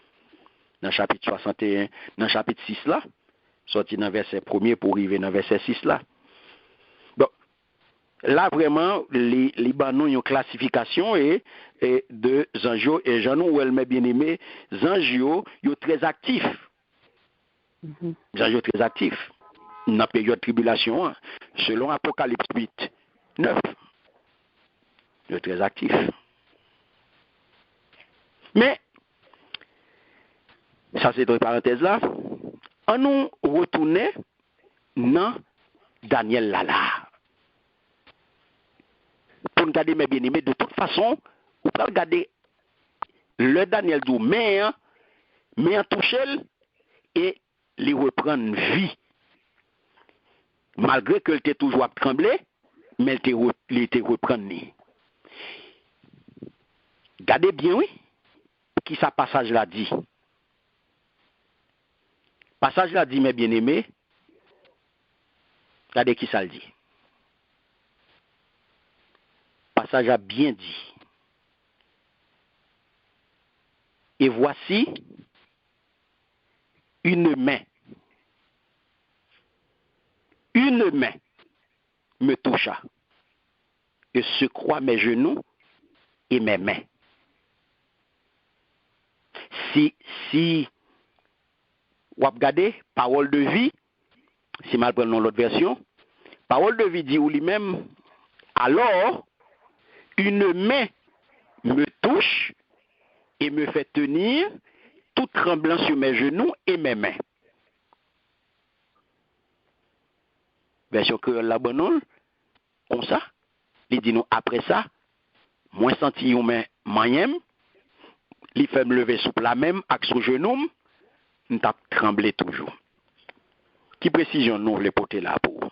dans le chapitre 61, dans le chapitre 6 là, sorti dans le verset 1er pour arriver dans le verset 6 là. Donc, là vraiment, les Libanons ont une classification et de Zanjo et Janou, où elle m'a bien aimé, Zanjo, ils sont très actifs. Zanjo très actifs. Dans la période de tribulation, selon Apocalypse 8, 9. Le très actif. Mais, ça c'est une parenthèse là, on nous retourne dans Daniel Lala. Pour nous garder mes bien-aimés, de toute façon, vous pouvez regarder le Daniel Dou, mais en toucher et lui reprendre vie. Malgré qu'elle était toujours à trembler, mais elle était reprendre. Gardez bien, oui, qui ça passage là dit. Passage là dit, mes bien-aimés, regardez qui ça le dit. Passage a bien dit. Et voici une main me toucha et secoua mes genoux et mes mains. Si vous regardez, parole de vie, si mal prenons l'autre version, parole de vie dit ou lui-même, alors une main me touche et me fait tenir tout tremblant sur mes genoux et mes mains. Version créole la bonne, comme ça, il dit nous après ça, moi senti une main moyen, il fait me lever sous la même, avec sous genou, nous t'a tremblé toujours. Qui précision nous les porter là pour?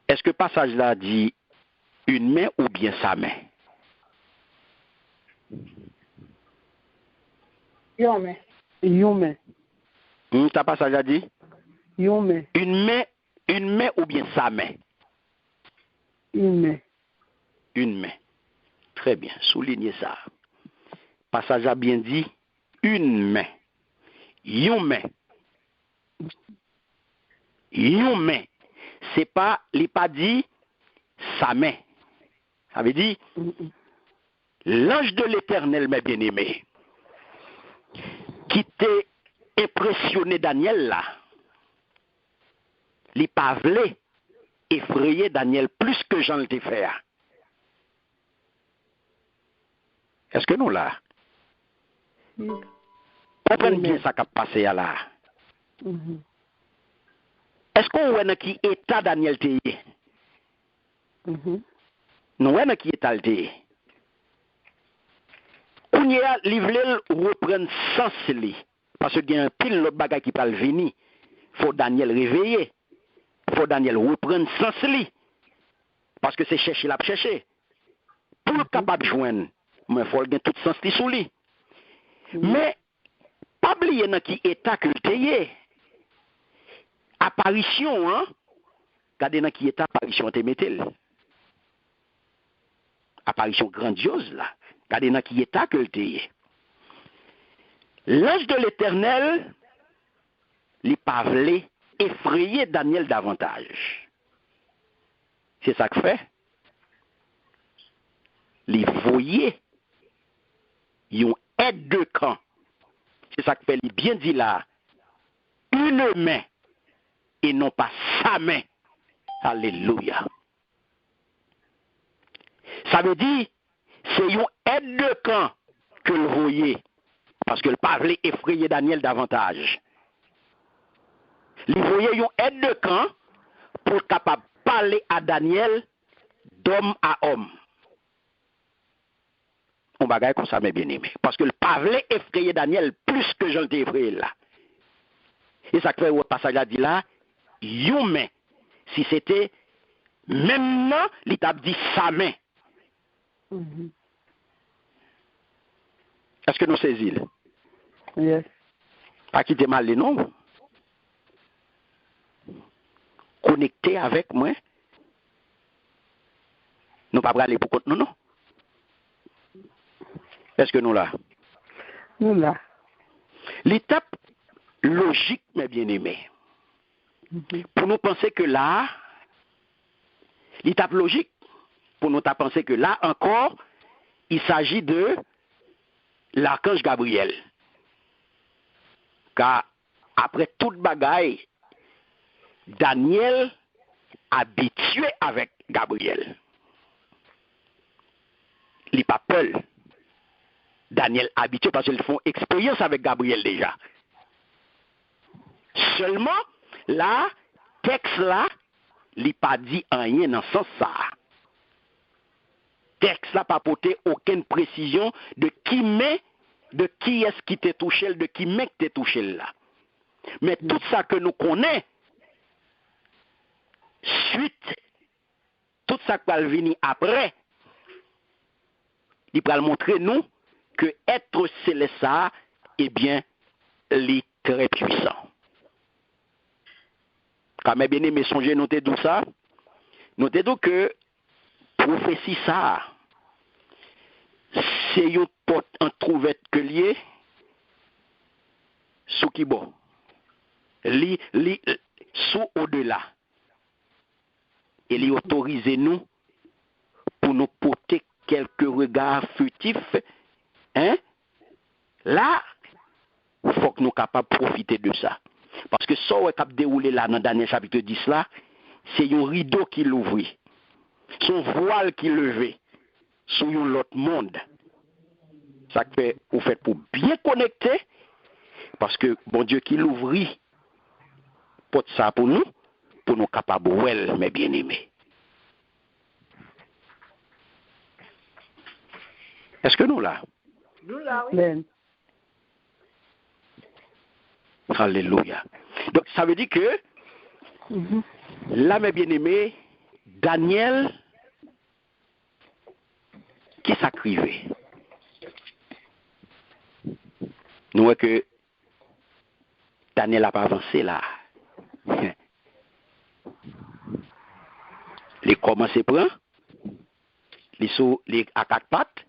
Est-ce que passage là dit une main ou bien sa main? Yon main. Ta passage là dit? Yon main. Une main ou bien sa main? Une main. Une main. Très bien, soulignez ça. Passage a bien dit une main. Yon main. Yon main. C'est pas, il pas dit sa main. Ça veut dire l'ange de l'Éternel, mes bien-aimés, qui t'est impressionné Daniel là, il pas voulu effrayer Daniel plus que Jean le fait. Est-ce que nous là? Comprenez bien ça qui a passé là. Est-ce qu'on voit dans qui état Daniel t'est? Nous voyons dans qui état le t'est. On y a livré reprendre sens li. Parce qu'il y a un pile l'autre bagage qui parle venir. Faut Daniel réveiller. Faut Daniel reprendre sens li. Parce que c'est chercher la chercher. Pour le capable de joindre, il faut gagner tout sens li sous lui. Mais pas oublier dans qui état que le apparition, hein? Regardez dans qui état apparition te mettel. Apparition grandiose là. Regardez dans qui état que le l'ange de l'Éternel, il pas voulu effrayer Daniel davantage. C'est ça que fait. Il voyait une aide de camp. C'est ça que fait, il bien dit là, une main et non pas sa main. Alléluia. Ça veut dire, c'est une aide de camp que le voyait. Parce que le pas voulait effrayer Daniel davantage. Il voyait une aide de camp pour capable parler à Daniel d'homme à homme. On bagaille comme ça, mes bien-aimés. Parce que le pavelet effrayait Daniel plus que j'en t'ai effrayé là. Et ça fait au passage là dit là, humain. Si c'était même non, il t'a dit sa main. Est-ce que nous saisissons? Yes. Pas quitter mal les noms. Connecté avec moi. Nous pas aller pour compte nous, non? Est-ce que nous là? Nous là. L'étape logique, mes bien-aimés, pour nous penser que là, l'étape logique, pour nous penser que là encore, il s'agit de l'archange Gabriel. Car après toute bagaille, Daniel habitué avec Gabriel. Il n'est pas peur. Daniel habitué parce qu'ils font expérience avec Gabriel déjà. Seulement, là, texte là, il n'a pas dit rien dans ce sens ça. Texte là, pas porté aucune précision de qui est-ce qui t'a touché, de qui mec t'a touché là. Mais tout ça que nous connaissons, suite, tout ça qui va venir après, il va montrer nous que être céleste, eh bien, il est très puissant. Quand mes bien-aimés songez, notez tout ça. Notez tout que prophétie ça, c'est une porte en trouvette que lié sous qui bon. Sous au-delà. Et il autorise nous pour nous porter quelques regards furtifs. Hein? Là, il faut que nous soyons capables de profiter de ça. Parce que ça, on est capable de dérouler là, dans le dernier chapitre 10, là, c'est un rideau qui l'ouvre. Son voile qui levé sur un autre monde. Ça fait, vous faites pour bien connecter, parce que bon Dieu qui l'ouvre, pour ça pour nous capables de voir, mes bien-aimés. Est-ce que nous là? Nous là, oui. Ben. Alléluia. Donc ça veut dire que là, mes bien-aimés, Daniel qui s'acrivait. Nous voyons que Daniel n'a pas avancé là. Les commencé prendre, les à quatre pattes,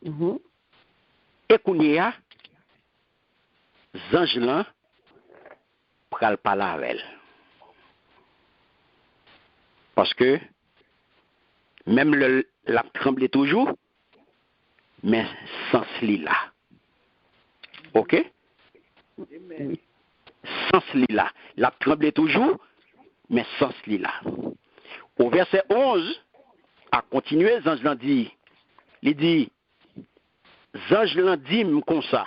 et qu'on y a, ange là, pral parler avec elle. Parce que, même la tremble toujours, mais sans cela là. Ok? Sans cela là. La tremble toujours, mais sans cela là. Au verset 11, à continuer, l'ange l'a dit, il dit, l'ange l'a dit comme ça,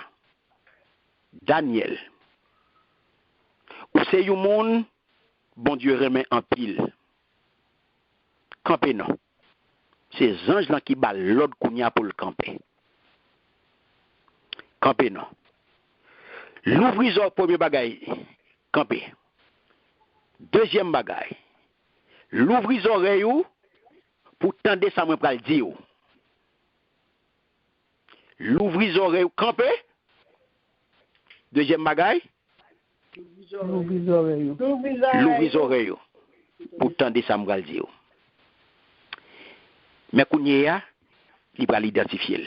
Daniel, ou c'est un monde, bon Dieu remet en pile. Camper non. C'est l'ange là qui bat l'autre kounya pour le camper. Camper non. L'ouvriseur premier bagaille, camper. Deuxième bagaille, l'ouvriseur oreille pour tendre ça moi pral dire. L'ouvriseur oreille camper. Deuxième bagaille, l'ouvriseur oreille pour tendre ça moi pral dire. Mais kounya il va l'identifier.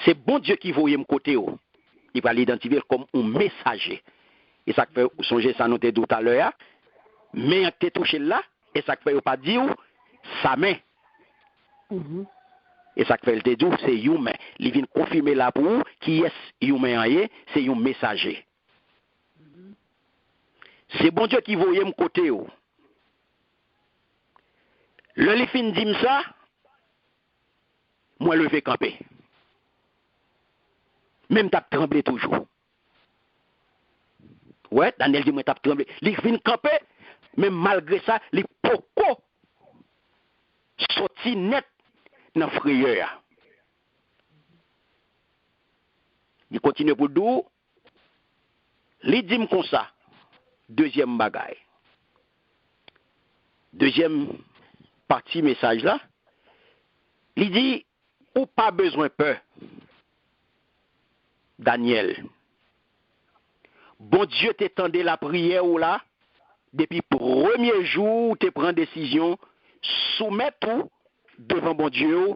C'est bon Dieu qui voyait mon côté. Il va l'identifier comme un messager. Et ça fait songer ça noter tout à l'heure. Mais tu touché là, et ça fait pas dire sa main. Et ça fait le dit c'est humain. Il vient confirmer là pour qui est humain, c'est un messager. C'est bon Dieu qui voyait mon côté. Le fin dit ça, moi levé camper. Même t'as tremblé toujours. Ouais, Daniel dit moi t'as tremblé. Il vient camper, mais malgré ça, il poko sorti net dans frayeur. Il continue pour dire, il dit comme ça, deuxième bagaille. Deuxième partie message là, il dit, ou pas besoin peur, Daniel. Bon Dieu t'étendait la prière ou là, depuis le premier jour où tu prends décision, soumettre tout devant bon Dieu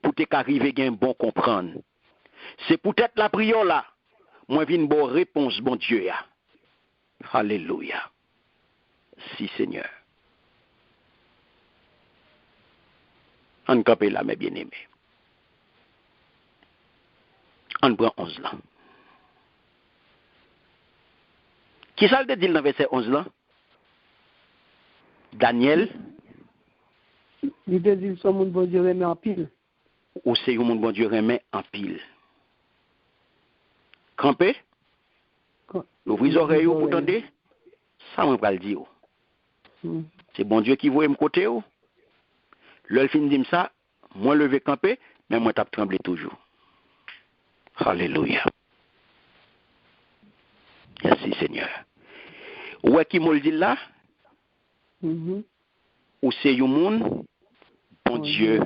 pour t'arriver à un bon comprendre. C'est peut-être la prière là, moi viens une bonne réponse, bon Dieu. Alléluia. Si Seigneur. On campe là, mes bien-aimés. On prend 11 là. Qui ça le dit dans verset 11 là? Daniel. Il te dit, son monde bon Dieu remet en pile. Ou c'est un monde bon Dieu remet en pile. Campé? L'ouvrir les oreilles pour entendre? Ça m'a pas le dire. C'est bon Dieu qui voit me côté. Le fin dit ça, moi levé camper, mais moi tape trembler toujours. Alléluia. Merci Seigneur. Où est qui me le dit là? Ou c'est un monde, bon Dieu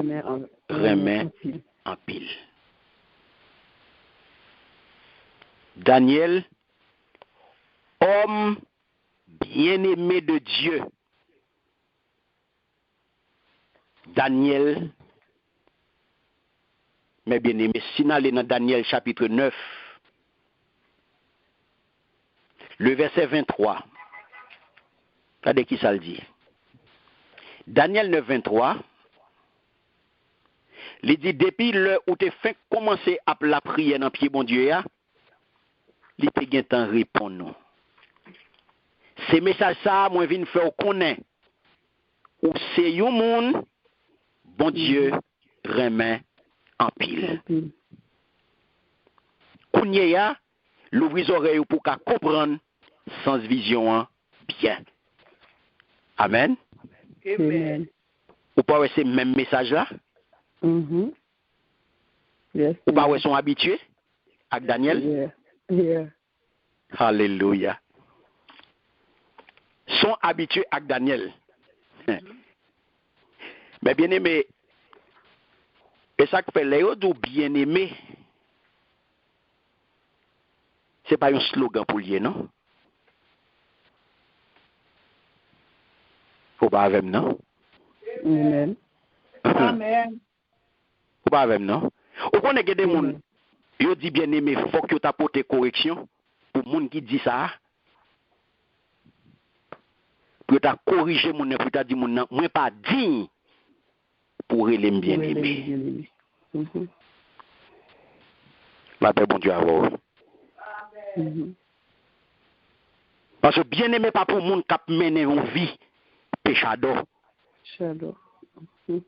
remet en pile. Daniel, homme bien-aimé de Dieu. Daniel, mes bien-aimés, si nous allons dans Daniel chapitre 9, le verset 23, regardez qui ça le dit. Daniel 9, 23, il dit, depuis l'heure où tu fait commencer à la prière dans le pied bon Dieu, il te gagne temps répondre nous. Ces messages ça, moi viens faire connaître ou c'est un monde bon Dieu remet en pile. Kounya l'ouvrir les oreilles pour qu'à comprendre sans vision bien. Amen. Amen. Ou pas ces même message là? Yes. Ou pas sont habitués avec Daniel? Yeah. Alléluia. Sont habitués avec Daniel. Mais bien aimé, et ça que fait les autres bien aimé, c'est pas un slogan pour lui, non? Faut pas avec non? Amen. Amen. Faut pas avec non? Ou connaît que des gens, ils disent bien aimé, faut que tu apportes correction pour les gens qui disent ça. Pour tu corriger mon pour tu dire mon moi pas digne pour les bien aimé. La paix bon Dieu à vous. Parce que bien aimé pas pour les gens qui mènent une vie péchador.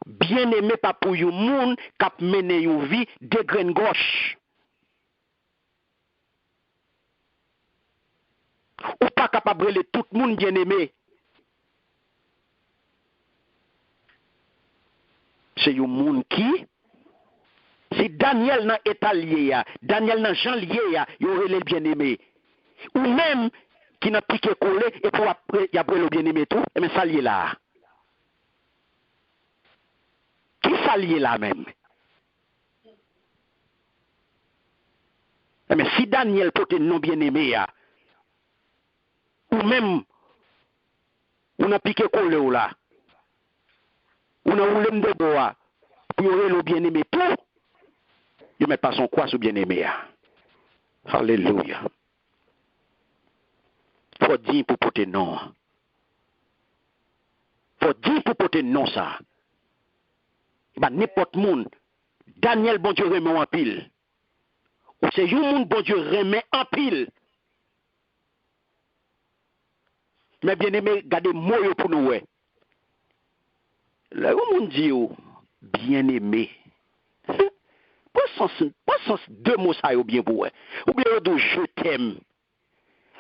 Bien aimé pas pour les gens qui mènent une vie de graine gauche. Ou pas capable de tout le monde bien aimé. C'est un monde qui, si Daniel n'a état lié, Daniel n'a Jean lié, il aurait les bien-aimés. Ou même qui n'a piqué collé et pour après, il y a le bien-aimé tout, mais ça lié là. Qui ça lié là même? Mais si Daniel peut être non bien-aimé, ou même, on a piqué collé ou là, on a roulé de bois, pour aurait le bien-aimé tout, il ne met pas son quoi sur bien-aimé. Alléluia. Faut dire pour porter non. Faut dire pour porter non ça. Bah n'importe monde, Daniel bon Dieu remet en pile. Ou c'est un monde bon Dieu remet en pile. Mais bien aimé, gardez moi pour nous. Là où on dit bien aimé. Pas sens deux mots ça ou bien pour ou bien de je t'aime.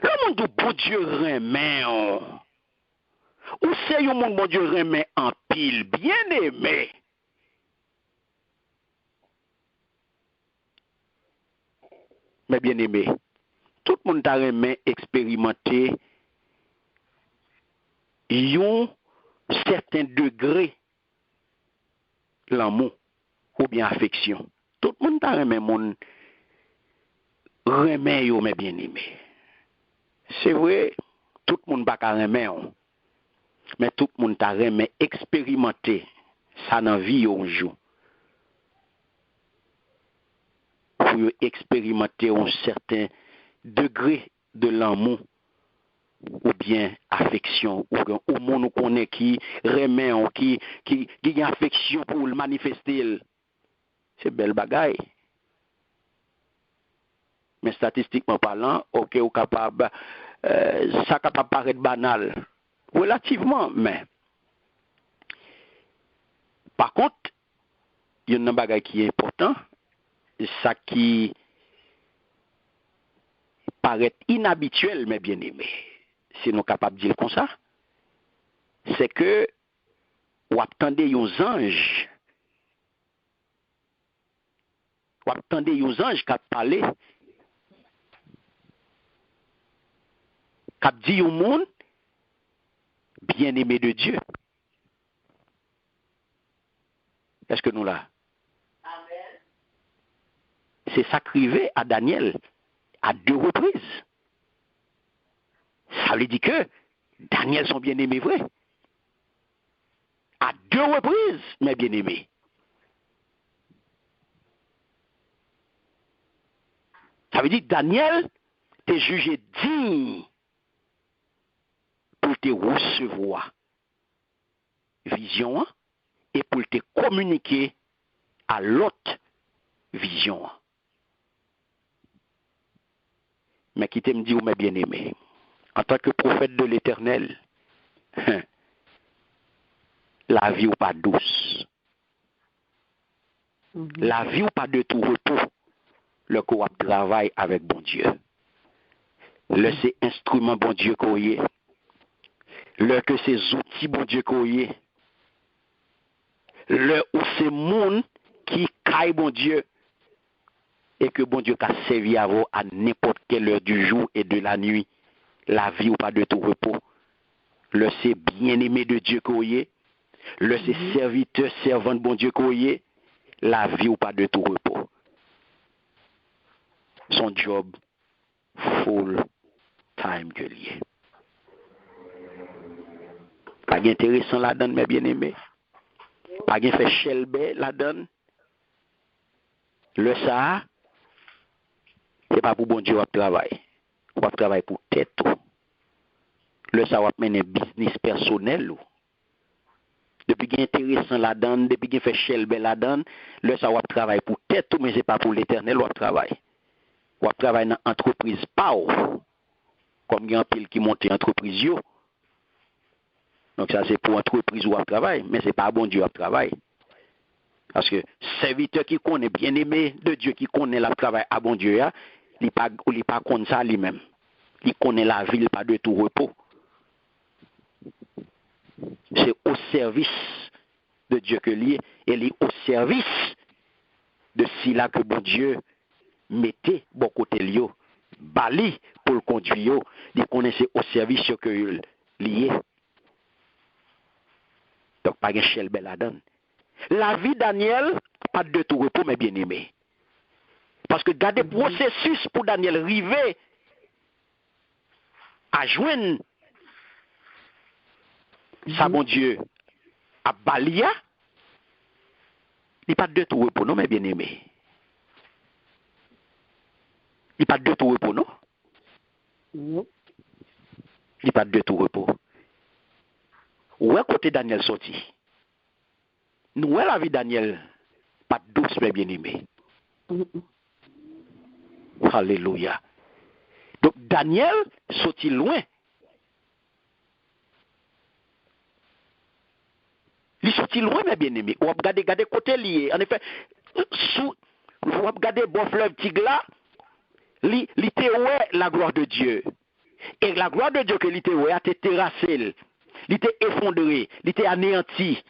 Le monde du bon Dieu remet. Ou c'est un monde, bon Dieu, remet en pile, bien aimé. Mais bien aimé, tout le monde t'a remet expérimenter un certain degré l'amour ou bien affection. Tout le monde t'a remet mon remet yo, mais bien aimé. C'est vrai, tout le monde pas qu'à remet, mais tout le monde t'a remet expérimenter ça dans la vie un jour. Pour expérimenter un certain degré de l'amour ou bien affection ou monde connaît qui remet qui a affection pour le manifester. C'est belle bagaille. Mais statistiquement parlant, OK, ou capable ça capable paraître banal relativement, mais par contre, il y a un bagage qui est important, ça qui paraît inhabituel mais bien aimé. Si nous sommes capables de dire comme ça, c'est que ou attendez les anges. Ou attendez les anges qui parlent, qui dit au monde bien aimé de Dieu. Est-ce que nous là? Amen. C'est ça qui arrivait à Daniel à 2 reprises. Ça veut dire que Daniel son bien aimé vrai. À 2 reprises, mes bien aimés. Ça veut dire que Daniel t'est jugé digne pour te recevoir vision et pour te communiquer à l'autre vision. Mais qui t'aime dit, mes bien-aimés, en tant que prophète de l'Éternel, la vie ou pas douce. La vie ou pas de tout repos. Le co travail avec bon Dieu. Le c'est instrument bon Dieu qu'on y est. Le que c'est outils bon Dieu qu'on y est. Le où c'est monde qui caille bon Dieu et que bon Dieu a servi à vous à n'importe quelle heure du jour et de la nuit. La vie ou pas de tout repos. Le c'est bien-aimé de Dieu qu'on y est. Le c'est serviteur, servant de bon Dieu qu'on y est. La vie ou pas de tout repos. Son job full time que lié. Pas intéressant la donne, mes bien-aimés. Pas fait chelbe la donne. Le ça, c'est pas pour bon Dieu à travailler. On va travailler pour tête. Le ça va mener business personnel. Depuis qu'il est intéressant la donne, depuis qu'il fait chelbe la donne, le ça va travailler pour tête, mais c'est pas pour l'éternel, on va travailler. On va travailler dans entreprise pas. Comme il y a un pile qui monte entreprise yo. Donc ça c'est pour entreprise ou à travail, mais c'est pas bon Dieu à travail. Parce que serviteur qui connaît bien aimé de Dieu qui connaît le travail à bon Dieu, il pas connaît ça lui-même. Il connaît la ville pas de tout repos. C'est au service de Dieu que lié et il est au service de cela que bon Dieu mettait bon côté lié, bali pour le conduire, il connaissait au service que lié. Donc pas de chelbe la donne. La vie Daniel, pas de tout repos, mais bien aimé. Parce que gardez le processus pour Daniel arriver à joindre ça, bon Dieu, à Balia, il n'y a pas de tout repos, non, mais bien aimé. Il n'y a pas de tout repos, non? Non. Il n'y a pas de tout repos. Où est côté Daniel sorti? Nous, la vie Daniel, pas douce, mais bien aimé. Alléluia. Donc, Daniel sorti loin. Il sorti loin, mais bien aimé. On va regarder côté lié. En effet, on va regarder bon fleuve Tigla, il était la gloire de Dieu. Et la gloire de Dieu que il était a été terrassée. il était effondré, il était anéanti.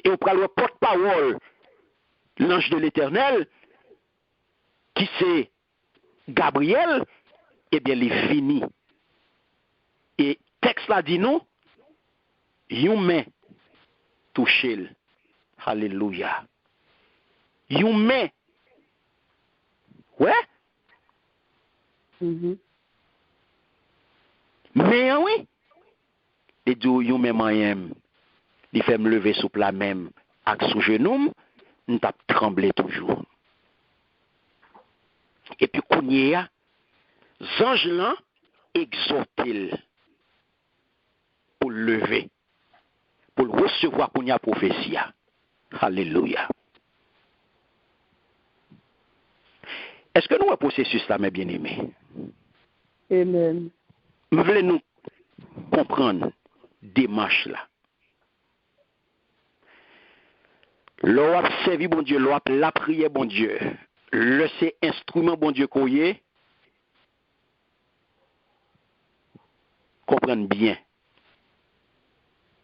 Et on prend le porte-parole, l'ange de l'Éternel, qui c'est Gabriel, eh bien, il est fini. Et texte là dit non, yon main touché. Alléluia. Yon main. Ouais? Mais oui. Et dit yon main moyen. Il fait me lever sous plat même, avec sous genou, nous t'a tremblé toujours. Et puis, Kounia, ange là, exhorté pour le lever, pour le recevoir Kounia prophétie. Alléluia. Est-ce que nous avons processus là, mes bien-aimés? Amen. Nous voulons nous comprendre démarche là. L'on a servi bon Dieu, l'on a la prière bon Dieu. Le c'est instrument bon Dieu qu'on y est. Comprendre bien.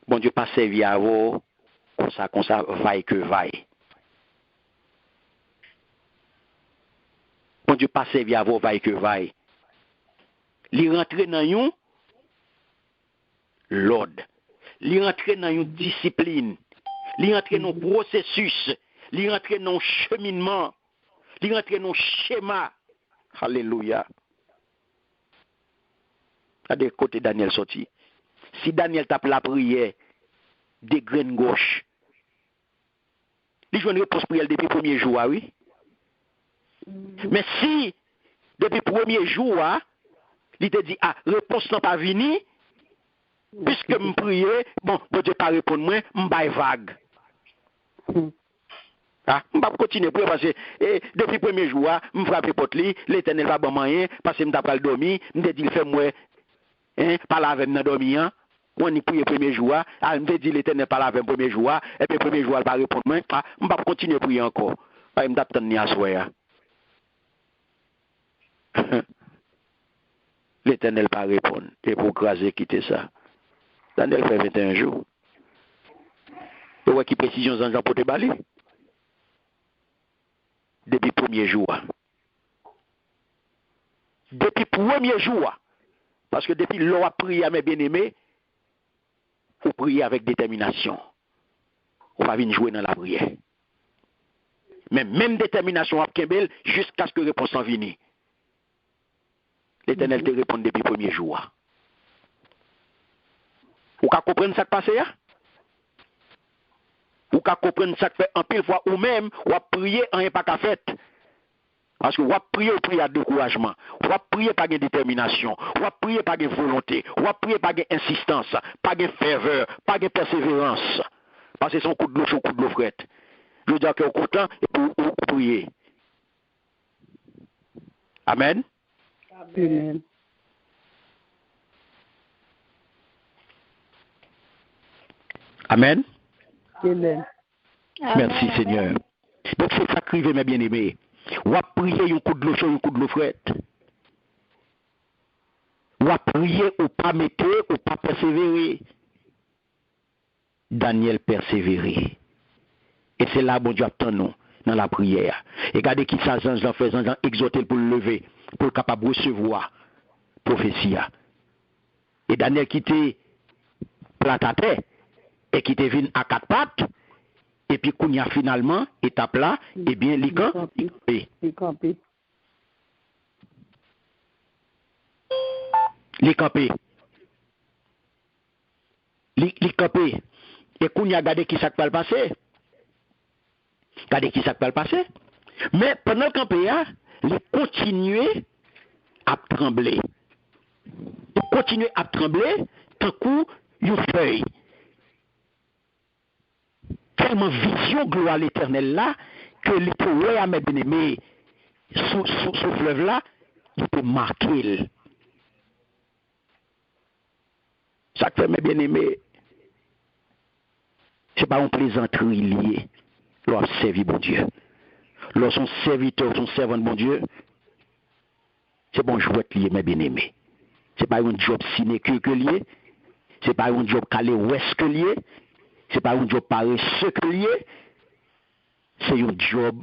Bon Dieu pas servi à vous, comme ça, vaille que vaille. Bon Dieu pas servi à vous, vaille que vaille. Li rentre dans yon l'ordre. Li rentre dans une discipline. Li rentre dans un processus. Li rentre dans un cheminement. Li rentre dans un schéma. Alléluia. À des côtés Daniel sorti. Si Daniel tape la prière des graines gauche, il joue une réponse prière depuis le premier jour, oui. Mais si, depuis le premier jour, il te dit, réponse n'a pas venu, puisque je prie, bon Dieu pas répondre moi, je vais vague. Je vais continuer pour parce que depuis le premier jour, je frappe porte l'Éternel va bon moyen, parce que je vais dormir, je me dit, fait moi, parler avec moi dormir. On y prie le premier jour, je me dit, l'Éternel parle avec le premier jour, et puis le premier jour, il va répondre moi, je vais continuer à prier encore. Je vais m'attendre à soir. L'Éternel pas répondre. Et pour craser, quitter ça. Daniel fait 21 jours. Et ouais, qui précision Jean pour te balayer? Depuis le premier jour. Depuis le premier jour. Parce que depuis l'on a prié à mes bien-aimés, il faut prier avec détermination. On va venir jouer dans la prière. Mais même détermination à Kembel jusqu'à ce que la réponse en vienne. L'Éternel te répond depuis le premier jour. Vous pouvez comprendre ce qui passe là? Vous pouvez comprendre ce qui fait en pile fois ou même, ou à prier en un pas qu'à fait. Parce que vous priez à découragement, vous priez par une détermination, vous priez par une volonté, vous priez par une insistance, par une ferveur, par une persévérance. Parce que c'est un coup de l'eau chaud, coup de l'eau frette. Je veux dire que vous êtes content et vous priez. Amen. Amen. Amen. Amen. Merci Seigneur. Donc c'est ça qui mes bien-aimés. Ou à prier un coup de l'eau chaud, un coup de l'eau frette. Ou à prier ou pas mettre, ou pas persévérer. Daniel persévérer. Et c'est là, bon Dieu, attend nous, dans la prière. Et regardez qui ça, Jean fait, Jean exhorter pour le lever, pour le capable de recevoir prophétie. Et Daniel qui était plat à terre, et qui était venu à quatre pattes, et puis qu'on y a finalement, étape là, eh bien, il campé. Il campé. Et qu'on y a regardé qui ça va le passer. Regardez qui ça va le passer. Mais pendant le campé, il continuait à trembler. Il continuait à trembler, tant coup, une feuille. Tellement vision gloire à l'éternel là, que les poètes à mes bien-aimés, sous fleuve là, il peut marquer. Ça fait mes bien-aimés, c'est pas un plaisanterie lié. Lorsqu'on servi bon Dieu. Lorsqu'on serviteur, son servant de bon Dieu, c'est bon jouet lié, mes bien-aimés. C'est pas un job sinécure que lié. C'est pas un job calé ouest que lié. C'est pas un job paresseux que lié. C'est un job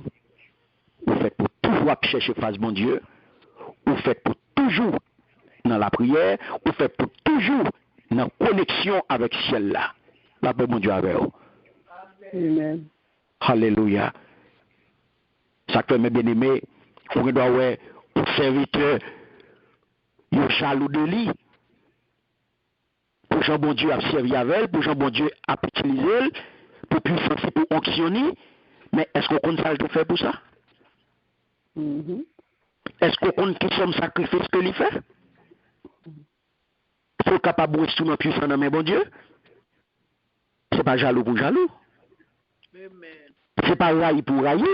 ou fait pour toujours chercher face mon Dieu. Ou fait pour toujours dans la prière. Ou fait pour toujours dans la connexion avec ciel là. La paix mon Dieu avec vous. Amen. Alléluia. Ça fait mes bien-aimés. On doit avoir pour serviteur. Yo jaloux de lui. Pour Jean bon Dieu a servi avec elle, pour Jean bon Dieu a utilisé elle, pour puissance pour fonctionner. Mais est-ce qu'on compte ça le fait pour ça? Est-ce qu'on compte qui somme sacrifice que lui fait? Il faut capable de instrument puissant dans mes bon Dieu. C'est pas jaloux pour jaloux. C'est pas raille pour railler.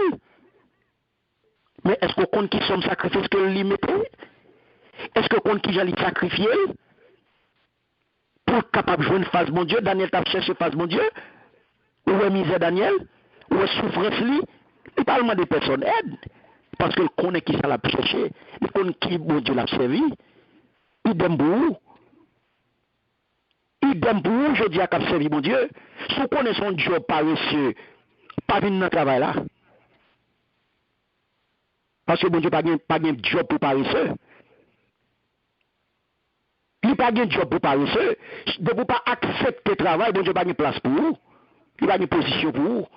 Mais est-ce qu'on compte qui somme sacrifice que lui mettait? Est-ce qu'on compte qui j'allais sacrifier? Pour être capable de jouer une face mon Dieu, Daniel t'a cherché face mon Dieu. Où est misère Daniel? Où est souffrance lui? Il parle des personnes aide. Parce qu'il connaît qui ça l'a cherché. Il connaît qui mon Dieu l'a servi. Il donne pour vous. Il donne pour vous, je dis à cap servi mon Dieu. Si vous connaissez son job paresseux, pas venir dans le travail là. Parce que mon Dieu pas de job pour paresseux. Il n'y a pas de job pour paresseux. De vous pas accepter le travail, bon Dieu pas de place pour vous. Il n'y a pas de position pour vous.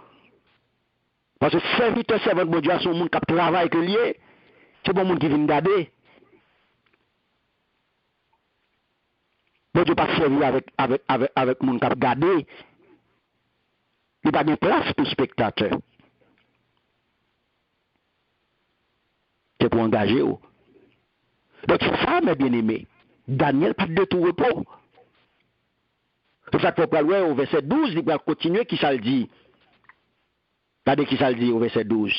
Parce que serviteur, servant de mon Dieu, c'est un monde qui travaille que lié. C'est bon monde qui vient garder. Bon Dieu pas servi avec monde qui garder. Il n'y a pas de place pour spectateur. C'est pour engager. Donc c'est ça, mes bien-aimés. Daniel pas de tout repos. C'est ça qu'il faut parler au verset 12, il va continuer, qui ça le dit. Regardez qui ça le dit au verset 12.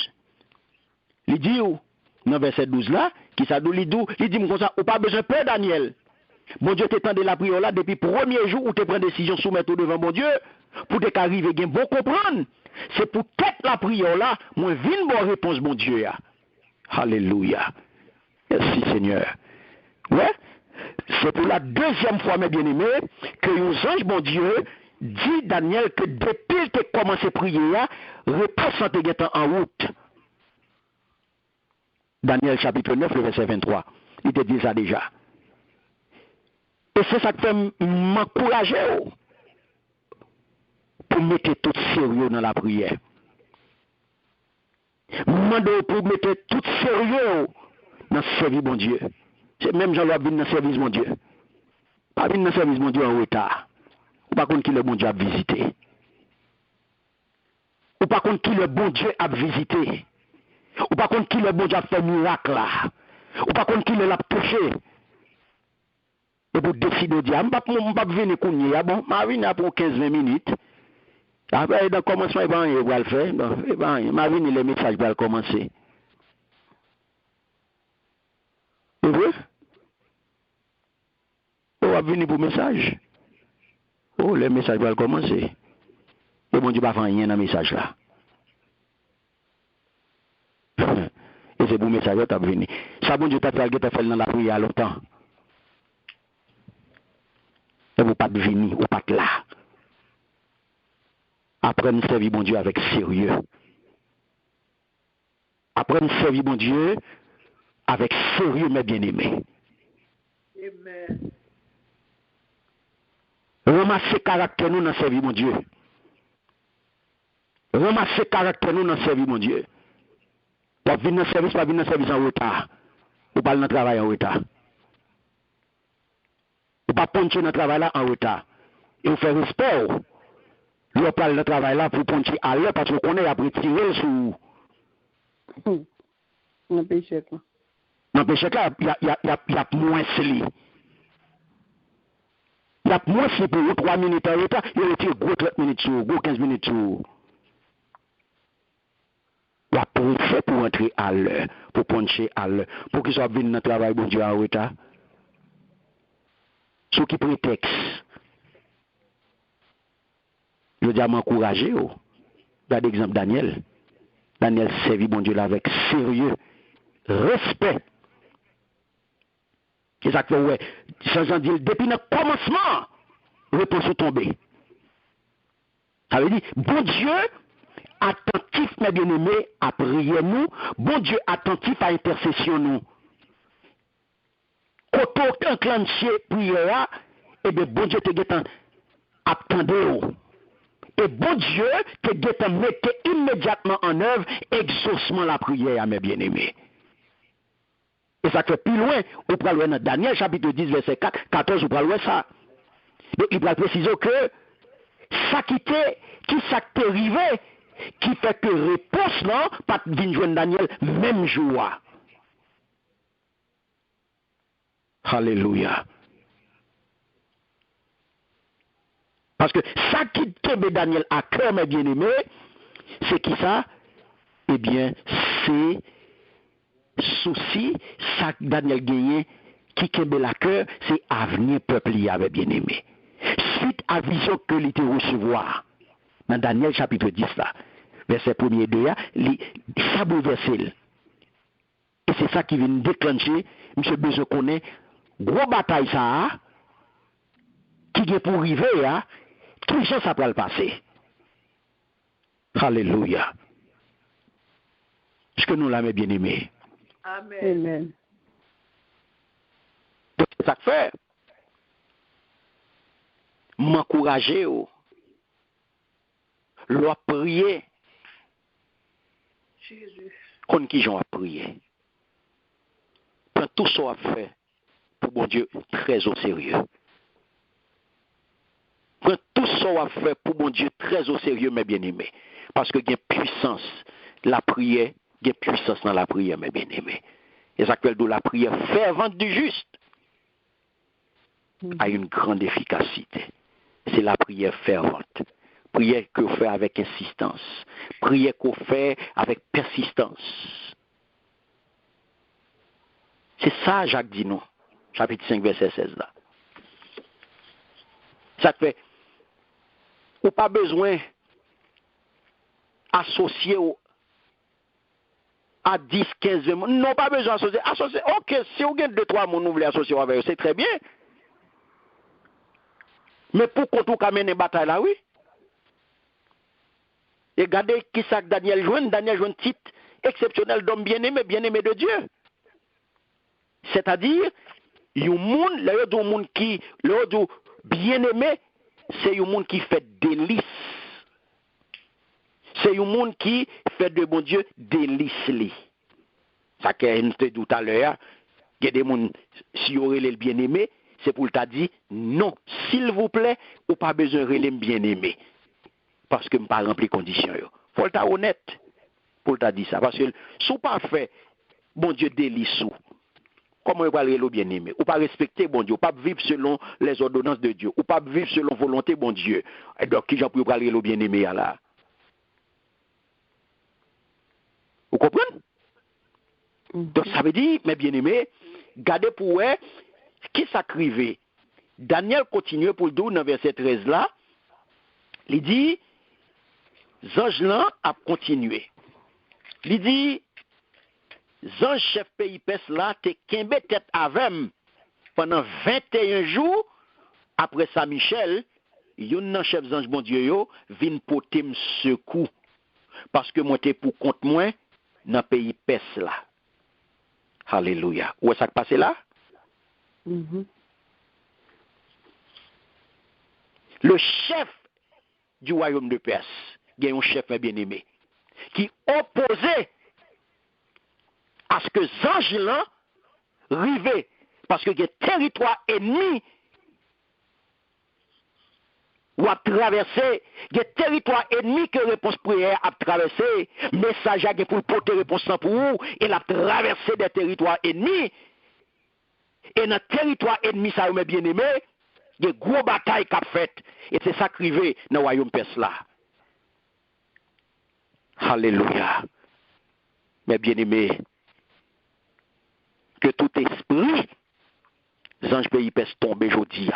Il dit, dans le verset 12 là, qui ça dit, il dit comme ça, ou pas besoin de peur, Daniel. Mon Dieu t'étendait la prière là depuis le premier jour où tu prends décision soumettre devant mon Dieu, pour te arriver, bon comprendre. C'est pour tête la prière là, moi viens bonne réponse, mon Dieu. Alléluia. Merci Seigneur. Ouais. C'est pour la deuxième fois, mes bien-aimés, que les anges, mon Dieu, dit Daniel que depuis que tu as commencé à prier, réponse en route. Daniel chapitre 9, le verset 23. Il te dit ça déjà. Et c'est ça qui fait m'encourager pour mettre tout sérieux dans la prière. Pour mettre tout sérieux dans le service, mon Dieu. C'est même Jean-Louis vient dans le service, mon Dieu. Pas venir dans le service, mon Dieu, en retard. Ou pas contre qui le bon Dieu a visité. Ou pas contre qui le bon Dieu a visité. Ou pas contre qui le bon Dieu a fait miracle là. Ou pas contre qui le l'a touché. Et pour décider de dire, je ne vais pas venir courir. Bon, je vais venir pour 15-20 minutes. Après, dans le commencement, il va le faire. Je vais venir les messages pour commencer. C'est vrai? On va venir pour le message. Oh, le message va commencer. Et bon Dieu va faire rien dans le message là. Et c'est pour le message qui va venir. Ça, bon Dieu t'a fait dans la prière longtemps. Et vous pas venir, ou pas là. Apprenez à servir bon Dieu avec sérieux. Apprenez à servir bon Dieu avec sérieux, mes bien-aimés. Amen. Ramassez caractère nous dans servir mon Dieu. Ramassez caractère nous dans servir mon Dieu. Pas venir dans service, pas venir dans service en retard. Ou pas dans le travail en retard. Ou pas puncher dans le travail là en retard. Et vous faites respect. Vous parlez dans le travail là pour puncher à l'heure parce que vous connaissez après tirer sur. Non, péché là. Non, péché là, il y a moins sli. Il y a moins sli pour 3 minutes en retard, il y a gros 30 minutes sur, gros 15 minutes sur. Il y a préfet pour entrer à l'heure, pour puncher à l'heure, pour qu'ils soient venus dans le travail, bon Dieu, en retard. Ceux qui prétexte. Je dis à m'encourager. Regardez l'exemple Daniel. Daniel servit bon Dieu là avec sérieux, respect. C'est ça que ouais. Jean dit depuis le commencement, réponse tombée. Ça veut dire, bon Dieu, attentif, mes bien-aimés, à prier nous. Bon Dieu, attentif à intercession nous. Quand on enclenché prière, et bien bon Dieu te guette attendez. Et bon Dieu te guette mettre immédiatement en œuvre exaucement la prière, mes bien-aimés. Et ça fait plus loin, on peut aller dans Daniel chapitre 10, verset 4, 14, on peut aller ça. Donc il va préciser que ça qui t'est arrivé, qui fait que réponse là, pas de joindre Daniel même jour. Alléluia. Parce que ça qui tombe Daniel à cœur, mes bien-aimés, c'est qui ça? Eh bien, c'est souci, ça que Daniel gagne, qui tombe à cœur, c'est avenir peuple, mes bien-aimés. Suite à la vision que l'il te recevoir, dans Daniel chapitre 10, là, verset 1er et 2, ça bouleverse. Et c'est ça qui vient déclencher, M. besoin connaît, gros bataille ça, qui est pour arriver, tout ça, ça peut le passer. Alléluia. Est-ce que nous l'avons bien aimé? Amen. Donc, c'est ça que fait. M'encourager, leur prier. Jésus. Qu'on qui j'en a prié. Prends tout ça à faire pour bon Dieu très au sérieux. Prends tout ça à faire pour mon Dieu très au sérieux, mes bien-aimés. Parce que il y a puissance, la prière, il y a puissance dans la prière, mes bien-aimés. Et ça s'appelle de la prière fervente du juste a une grande efficacité. C'est la prière fervente. Prière qu'on fait avec insistance. Prière qu'on fait avec persistance. C'est ça, Jacques dit nous, chapitre 5, verset 16 là. Ça fait, ou pas besoin associer à 10, 15, 20, non pas besoin associer, ok, si vous avez 2-3 mots, vous voulez associer avec eux, c'est très bien. Mais pour qu'on tout mène une bataille là, oui. Et regardez qui ça que Daniel joue un titre exceptionnel d'homme bien-aimé de Dieu. C'est-à-dire, il y a un monde qui, le bien-aimé, c'est un monde qui fait délice. C'est un monde qui fait de bon Dieu délice. Ça que nous te dit tout à l'heure, il y a des gens, si vous avez le bien-aimé, c'est pour t'a dit, non, s'il vous plaît, ou pas besoin de le bien-aimé. Parce que je ne pas rempli les conditions. Il faut être honnête pour t'a dit ça. Parce que si vous pas fait, bon Dieu délice. Comment vous parlez le bien-aimé? Ou pas respecter bon Dieu, ou pas vivre selon les ordonnances de Dieu, ou pas vivre selon volonté bon Dieu. Et donc, qui j'en peux parler le bien-aimé là? Vous comprenez? Donc, ça veut dire, mes bien-aimés, gardez pour eux, qui s'acrivait. Daniel continue pour le dire dans verset 13 là, il dit, Zange là a continué. Il dit, Zange chef pays pes là, te kembe tête avem pendant 21 jours, après ça Michel, yon nan chef Zange bon Dieu yo, vin poter m secours. Parce que moi t'es pour compte moi, dans pays pes là. Alléluia. Où est-ce que ça passe là? Le chef du royaume de Perse, il y a un chef bien-aimé, qui opposait à ce que Zangelan rivait, parce que il y a un territoire ennemi ou à traverser, il y a un territoire ennemi que réponse prière a traversé, message a pour porter réponse pour vous, il a traversé des territoires ennemis, et dans le territoire ennemi, ça me bien aimé, il y a une grosse bataille qu'a faite, et c'est ça qui arrive dans le royaume perse là. Alléluia. Mes bien-aimés, que tout esprit, ange pays perse tombe aujourd'hui,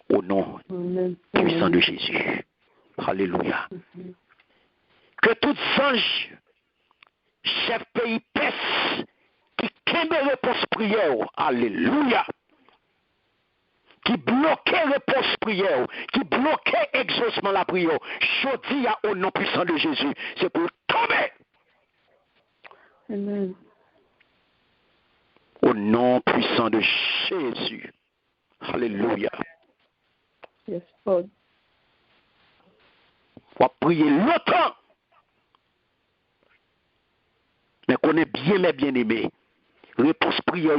au nom puissant de Jésus. Alléluia. Que tout ange, chef pays perse, qui kembe réponse prière, alléluia. qui bloquait réponse prière, qui bloquait exaucement la prière, je dis au nom puissant de Jésus, c'est pour tomber. Amen. Au nom puissant de Jésus. Alléluia. Yes, Lord. On va prier longtemps. Mais qu'on est bien, mais bien aimé. Réponse prière,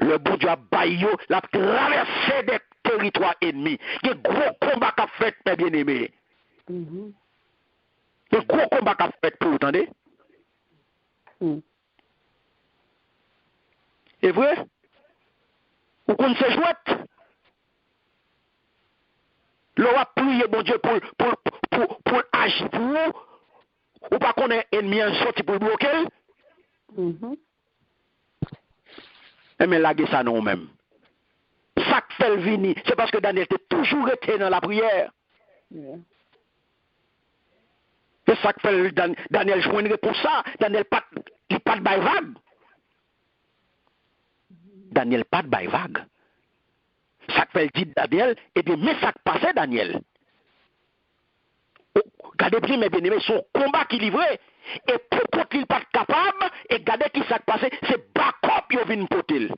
le bon Dieu a baillé, l'a traversé des territoires ennemis. Il y a un gros combat qu'a fait, mes bien aimés. Mhm. Il y a un gros combat qu'a fait, pour vous entendez? Mm. C'est vrai? Vous connaissez jouette? L'on va prier, bon Dieu, pour agir pour vous. Ou pas qu'on est ennemi en sorti pour bloquer? Mhm. Mais là, ça non même. Ça fait le vini, c'est parce que Daniel était toujours été dans la prière. Yeah. C'est ça que fait Daniel joindre pour ça. Daniel pas de bail vague. Daniel pas de bail vague. Ça que fait le dit Daniel, et bien, mais ça que passait Daniel. Regardez bien, mes bien-aimés, son combat qu'il livrait, et pourquoi qu'il pas capable, et regardez qui ça que passait, c'est backup qui vient poter.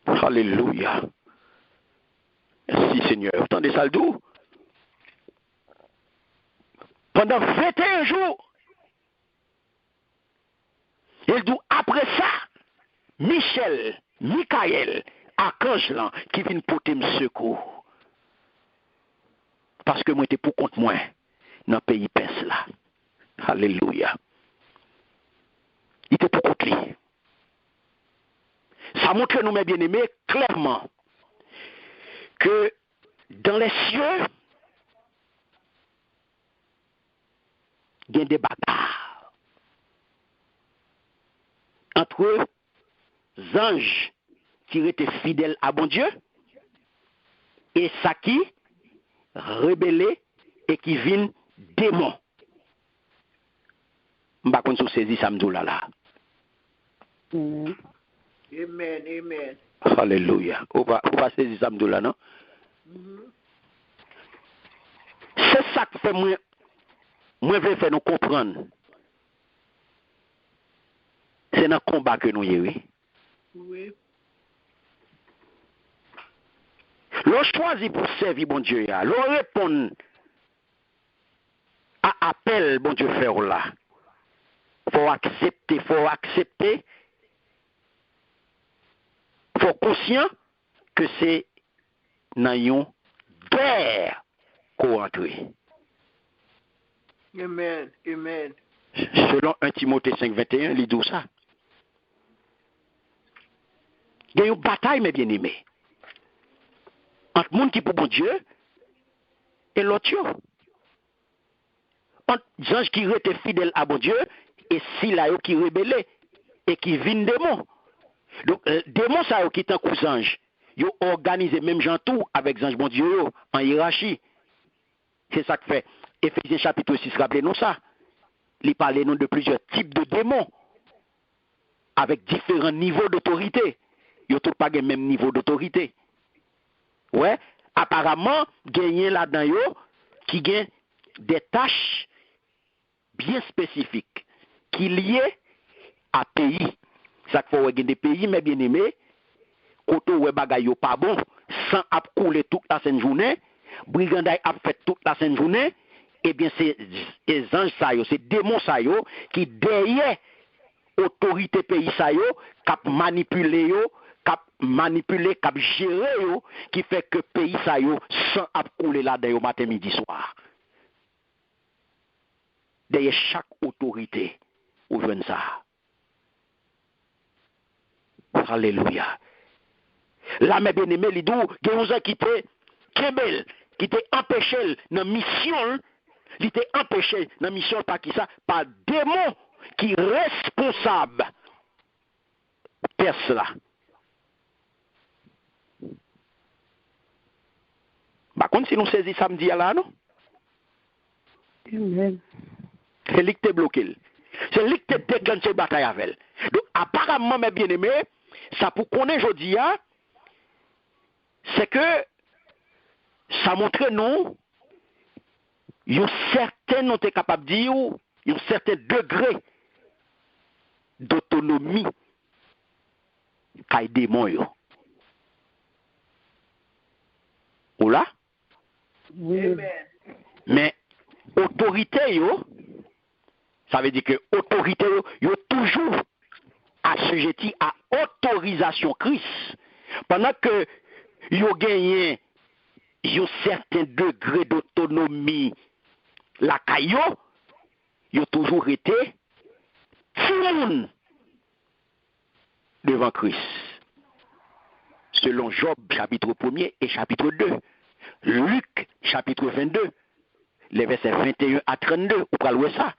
Alléluia. Merci Seigneur. Vous entendez ça le doux? Pendant 21 jours, il dit après ça, Michel, Michael, Archange qui vient porter me secours. Parce que moi j'étais pour compte moi dans le pays perse là. Alléluia. Il était pour compte lui. Ça montre nous mes bien-aimés clairement que dans les cieux, il y a des bagarres entre les anges qui étaient fidèles à bon Dieu et ça qui rebellé et qui viennent démons. Je ne sais pas si vous saisissez ça là. Amen. Amen, amen. Alléluia. On va saisir ça là, non? C'est ça que fait moi veux faire nous comprendre. C'est dans le combat que nous y oui. Oui. L'on choisit pour servir bon Dieu, l'on répond à appel bon Dieu faire là. Faut accepter, faut conscient que c'est dans une guerre qu'on rentre. Amen, amen. Selon 1 Timothée 5:21, il dit ça. Il y a une bataille, mes bien-aimés, entre le monde qui pour bon Dieu et l'autre. Entre les gens qui étaient fidèles à bon Dieu et si là qui rebellent et qui viennent démons. Donc, démons ça qui est un coup d'ange. Ils ont organisé même gens tout avec les anges bon Dieu en hiérarchie. C'est ça que fait. Éphésiens chapitre 6, rappelez-nous ça. Il parle nous de plusieurs types de démons avec différents niveaux d'autorité. Ils n'ont tous pas le même niveau d'autorité. Ouais, apparemment, gagner là-dedans qui gagne des tâches bien spécifiques qui liées à pays. Ça fait qu'il y a des pays, mais bien aimés, côté où bagay yo pas bon, sans ap couler toute la sainte journée, brigandaille a fait toute la sainte journée, et bien c'est les anges ça yo, c'est démons ça yo qui derrière autorité pays ça yo, cap manipuler yo, cap manipuler, cap gérer yo, qui fait que pays ça yo sans ap couler là dedans matin midi soir. Derrière chaque autorité, ou jeune ça. Alléluia. Là, mes bien-aimés, les deux, il y a un gens qui étaient kebel, qui étaient empêchés dans la mission, qui étaient empêchés dans la mission par qui ça, par démons qui responsables de cela. Par contre, si nous saisissons samedi là, non? Amen. C'est lui qui est bloqué. C'est lui qui est déclenché bataille avec elle. Donc, apparemment, mes bien-aimés, ça pour qu'on ait aujourd'hui, c'est que ça montre nous, un certain, on est capable de dire, un certain degré d'autonomie qu'a démon yo. Ou là? Oui. Amen. Mais autorité yo, ça veut dire que autorité yo toujours assujetti à autorisation Christ. Pendant que yo gagné un certain degré d'autonomie la caillou, yo toujours été tout le monde devant Christ. Selon Job chapitre 1er et chapitre 2. Luc chapitre 22, les versets 21 à 32, vous pouvez louer ça.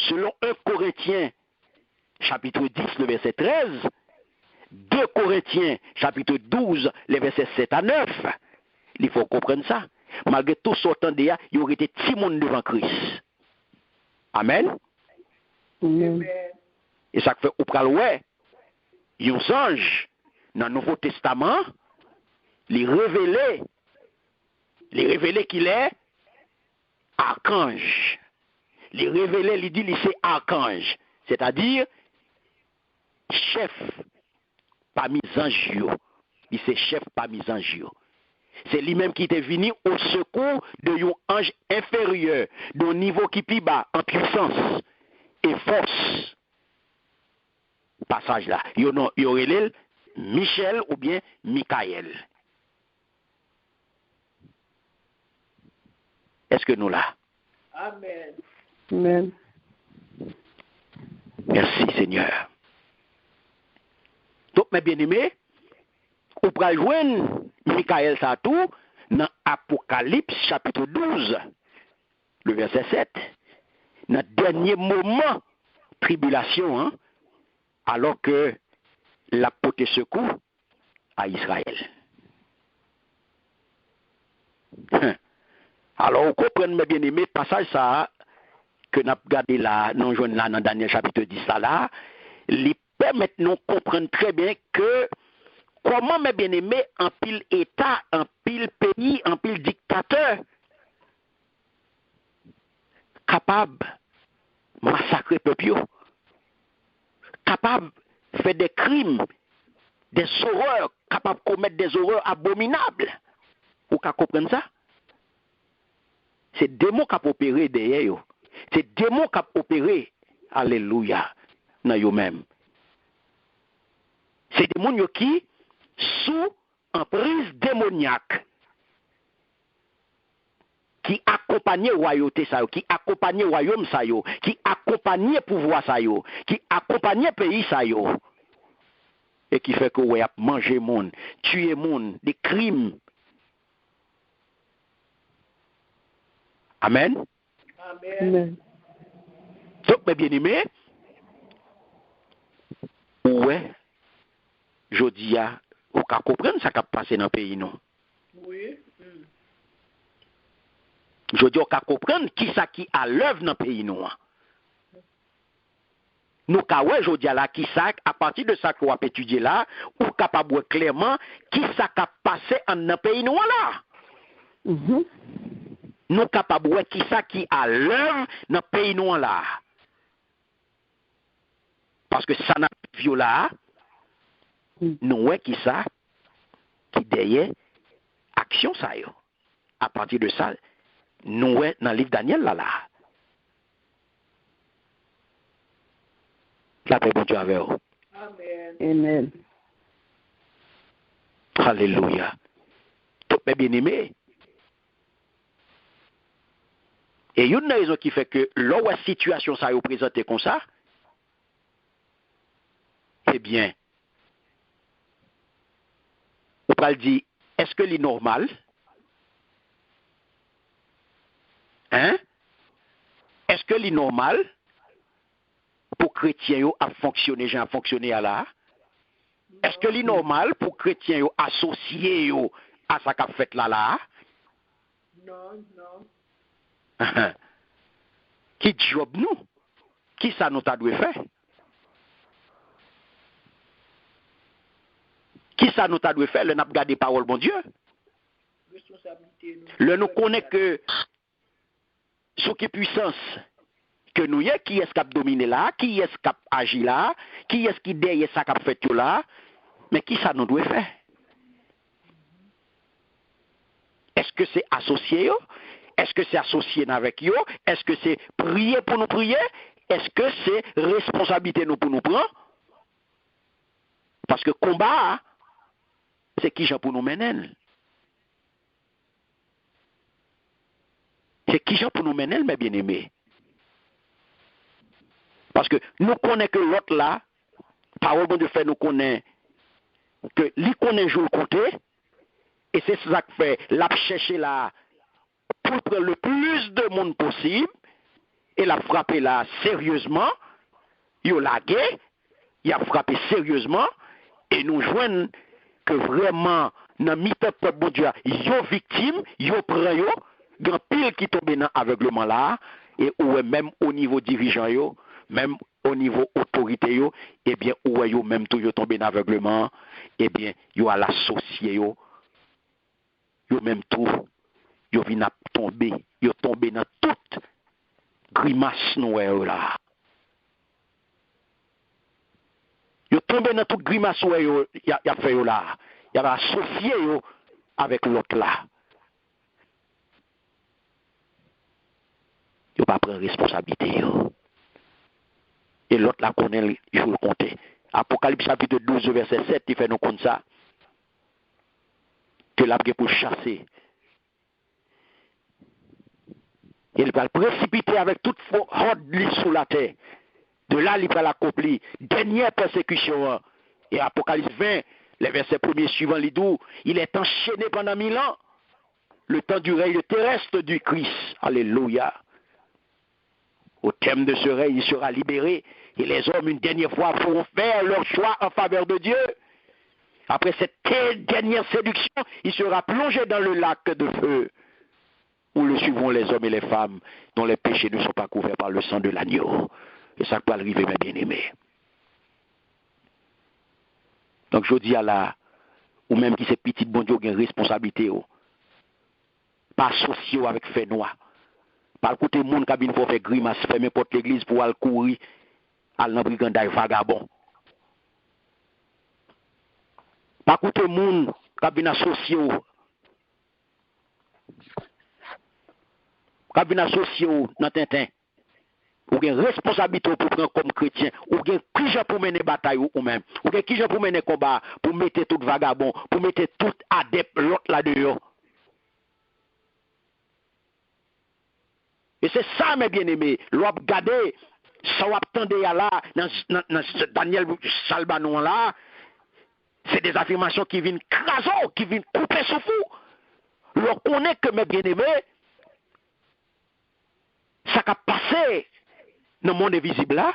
Selon 1 Corinthiens chapitre 10, le verset 13, 2 Corinthiens chapitre 12, les versets 7 à 9, il faut comprendre ça. Malgré tout sortant de là, il y aurait été petit monde devant Christ. Amen. Amen. Amen. Et ça fait, vous pouvez louer, il y a un ange dans le Nouveau Testament, les révéler qu'il est archange. Les révéler, il dit qu'il c'est archange. C'est-à-dire, chef parmi les anges. Il c'est chef parmi les anges. C'est lui-même qui était venu au secours de un ange inférieur, d'un niveau qui plus bas en puissance et force. Passage là. Il y aurait Michel ou bien Michael. Est-ce que nous là? Amen. Amen. Merci Seigneur. Donc mes bien-aimés, on peut joindre Michael Satou dans Apocalypse chapitre 12, le verset 7. Dans le dernier moment tribulation, hein, alors que la porté secours à Israël. Alors, on comprend, mes bien-aimés, passage ça, que nous avons regardé là, nous jouons là dans Daniel chapitre 10 là, il permet de nous comprendre très bien que comment, mes bien-aimés, en pile État, en pile pays, en pile dictateur, capable de massacrer le peuple, capable de faire des crimes, des horreurs, capable de commettre des horreurs abominables. Vous comprenez ça? C'est des démons qui ont opéré derrière eux. C'est des démons qui ont opéré, alléluia, dans eux-mêmes. C'est des démons qui, sous emprise démoniaque, qui accompagnent royauté ça, qui accompagnent royaume ça, qui accompagnent pouvoir ça, qui accompagnent pays ça, et qui fait que ouais a manger monde, tuer monde, des crimes. Amen. Amen. Amen. Donc mes bien-aimés, ouais, je dis à vous comprendre ça qui a passé dans le pays non. Oui. Je dis, on peut comprendre qui ça qui a l'œuvre dans le pays noir. Nous, je dis là, qui ça, à partir de ça qu'on a étudié là, ou capable de voir clairement qui ça qui a passé dans le pays noir là. Mhm. Nous capables de voir qui ça qui a l'œuvre dans le pays noir là. Parce que ça n'a pas vu là, nous voyons qui ça, qui derrière action ça yo. À partir de ça, nous voyons dans le livre Daniel là. La paix bon Dieu avec vous. Amen. Amen. Alléluia. Tout mes bien-aimés. Et il y a une raison qui fait que la situation ça est présentée comme ça, eh bien, on peut dire, est-ce que c'est normal? Hein? Est-ce que c'est normal pour chrétiens à fonctionner, j'ai fonctionné à là? Est-ce que c'est normal pour chrétiens associer à ça qu'a fait là? Non, non. Qui job nous? Qui ça nous t'a dû faire? Qui ça nous t'a dû faire? Le n'a pas gardé parole, mon Dieu? responsabilité. Le nous connaît que ce qui est puissance que nous y est, qui est-ce qui a dominé là, qui est-ce qui a agi là, qui est-ce qui derrière ça qui a fait là, mais qui ça nous doit faire? Est-ce que c'est associé? Est-ce que c'est associé avec eux? Est-ce que c'est prier pour nous prier? Est-ce que c'est responsabilité nous pour nous prendre? Parce que combat, c'est qui gens pour nous mener? C'est qui gens pour nous mener, mes bien-aimés? Parce que nous connaissons que l'autre là, parole de Dieu fait nous connaît que lui connaît jour compté, et c'est ça que fait l'a chercher là pour prendre le plus de monde possible, et l'a frappé là sérieusement, il a lagué, il a frappé sérieusement, et nous joignons que vraiment, dans le peuple bon Dieu, yo victime, yo prend yo, grand pile qui tombe dans aveuglement là, et ou même au niveau dirigeant yo, même au niveau autorité yo, eh bien ou yo même tout yo tombe dans aveuglement, eh bien yo à l'associé yo même tout yo vient à tomber, yo tomber dans toute grimace noire là. Yo tombe dans toute grimace noire yo y a fait yo là. Y a associé yo avec l'autre là. Yo pas prendre responsabilité yo. Et l'autre là connaît, il faut le compter. Apocalypse chapitre 12 verset 7, il fait nous compte ça. Que l'a pour chasser. Il va le précipiter avec toute horde sous la terre. De là, il va l'accomplir. Dernière persécution. Et Apocalypse 20, les versets premiers suivants, il est enchaîné pendant 1000 ans. Le temps du règne terrestre du Christ. Alléluia. Au terme de ce règne, il sera libéré. Et les hommes, une dernière fois, pourront faire leur choix en faveur de Dieu. Après cette dernière séduction, il sera plongé dans le lac de feu, où le suivront les hommes et les femmes dont les péchés ne sont pas couverts par le sang de l'agneau. Et ça peut arriver, mes bien-aimés. Donc, je dis à la, ou même qui c'est petit bon Dieu, qui a une responsabilité, pas associé avec fait noir. Pas écouter monde qui a bien pour faire grimace, faire n'importe l'église pour aller courir, aller dans brigandage vagabond. Pas écouter monde qui a bien associé, qui a bien associé dans Tintin. Ou gen responsabilité pour prendre comme chrétien, ou gen qui gens pour mener bataille ou même, ou gen qui gens pour mener combat, pour mettre tout vagabond, pour mettre tout adepte l'autre là dehors. Et c'est ça, mes bien-aimés, l'on regarder, ça on attendait là, dans Daniel Salbanon là, c'est des affirmations qui viennent craser, qui viennent couper sous fou. L'on connaît que, mes bien-aimés, ça a passé dans le monde invisible là,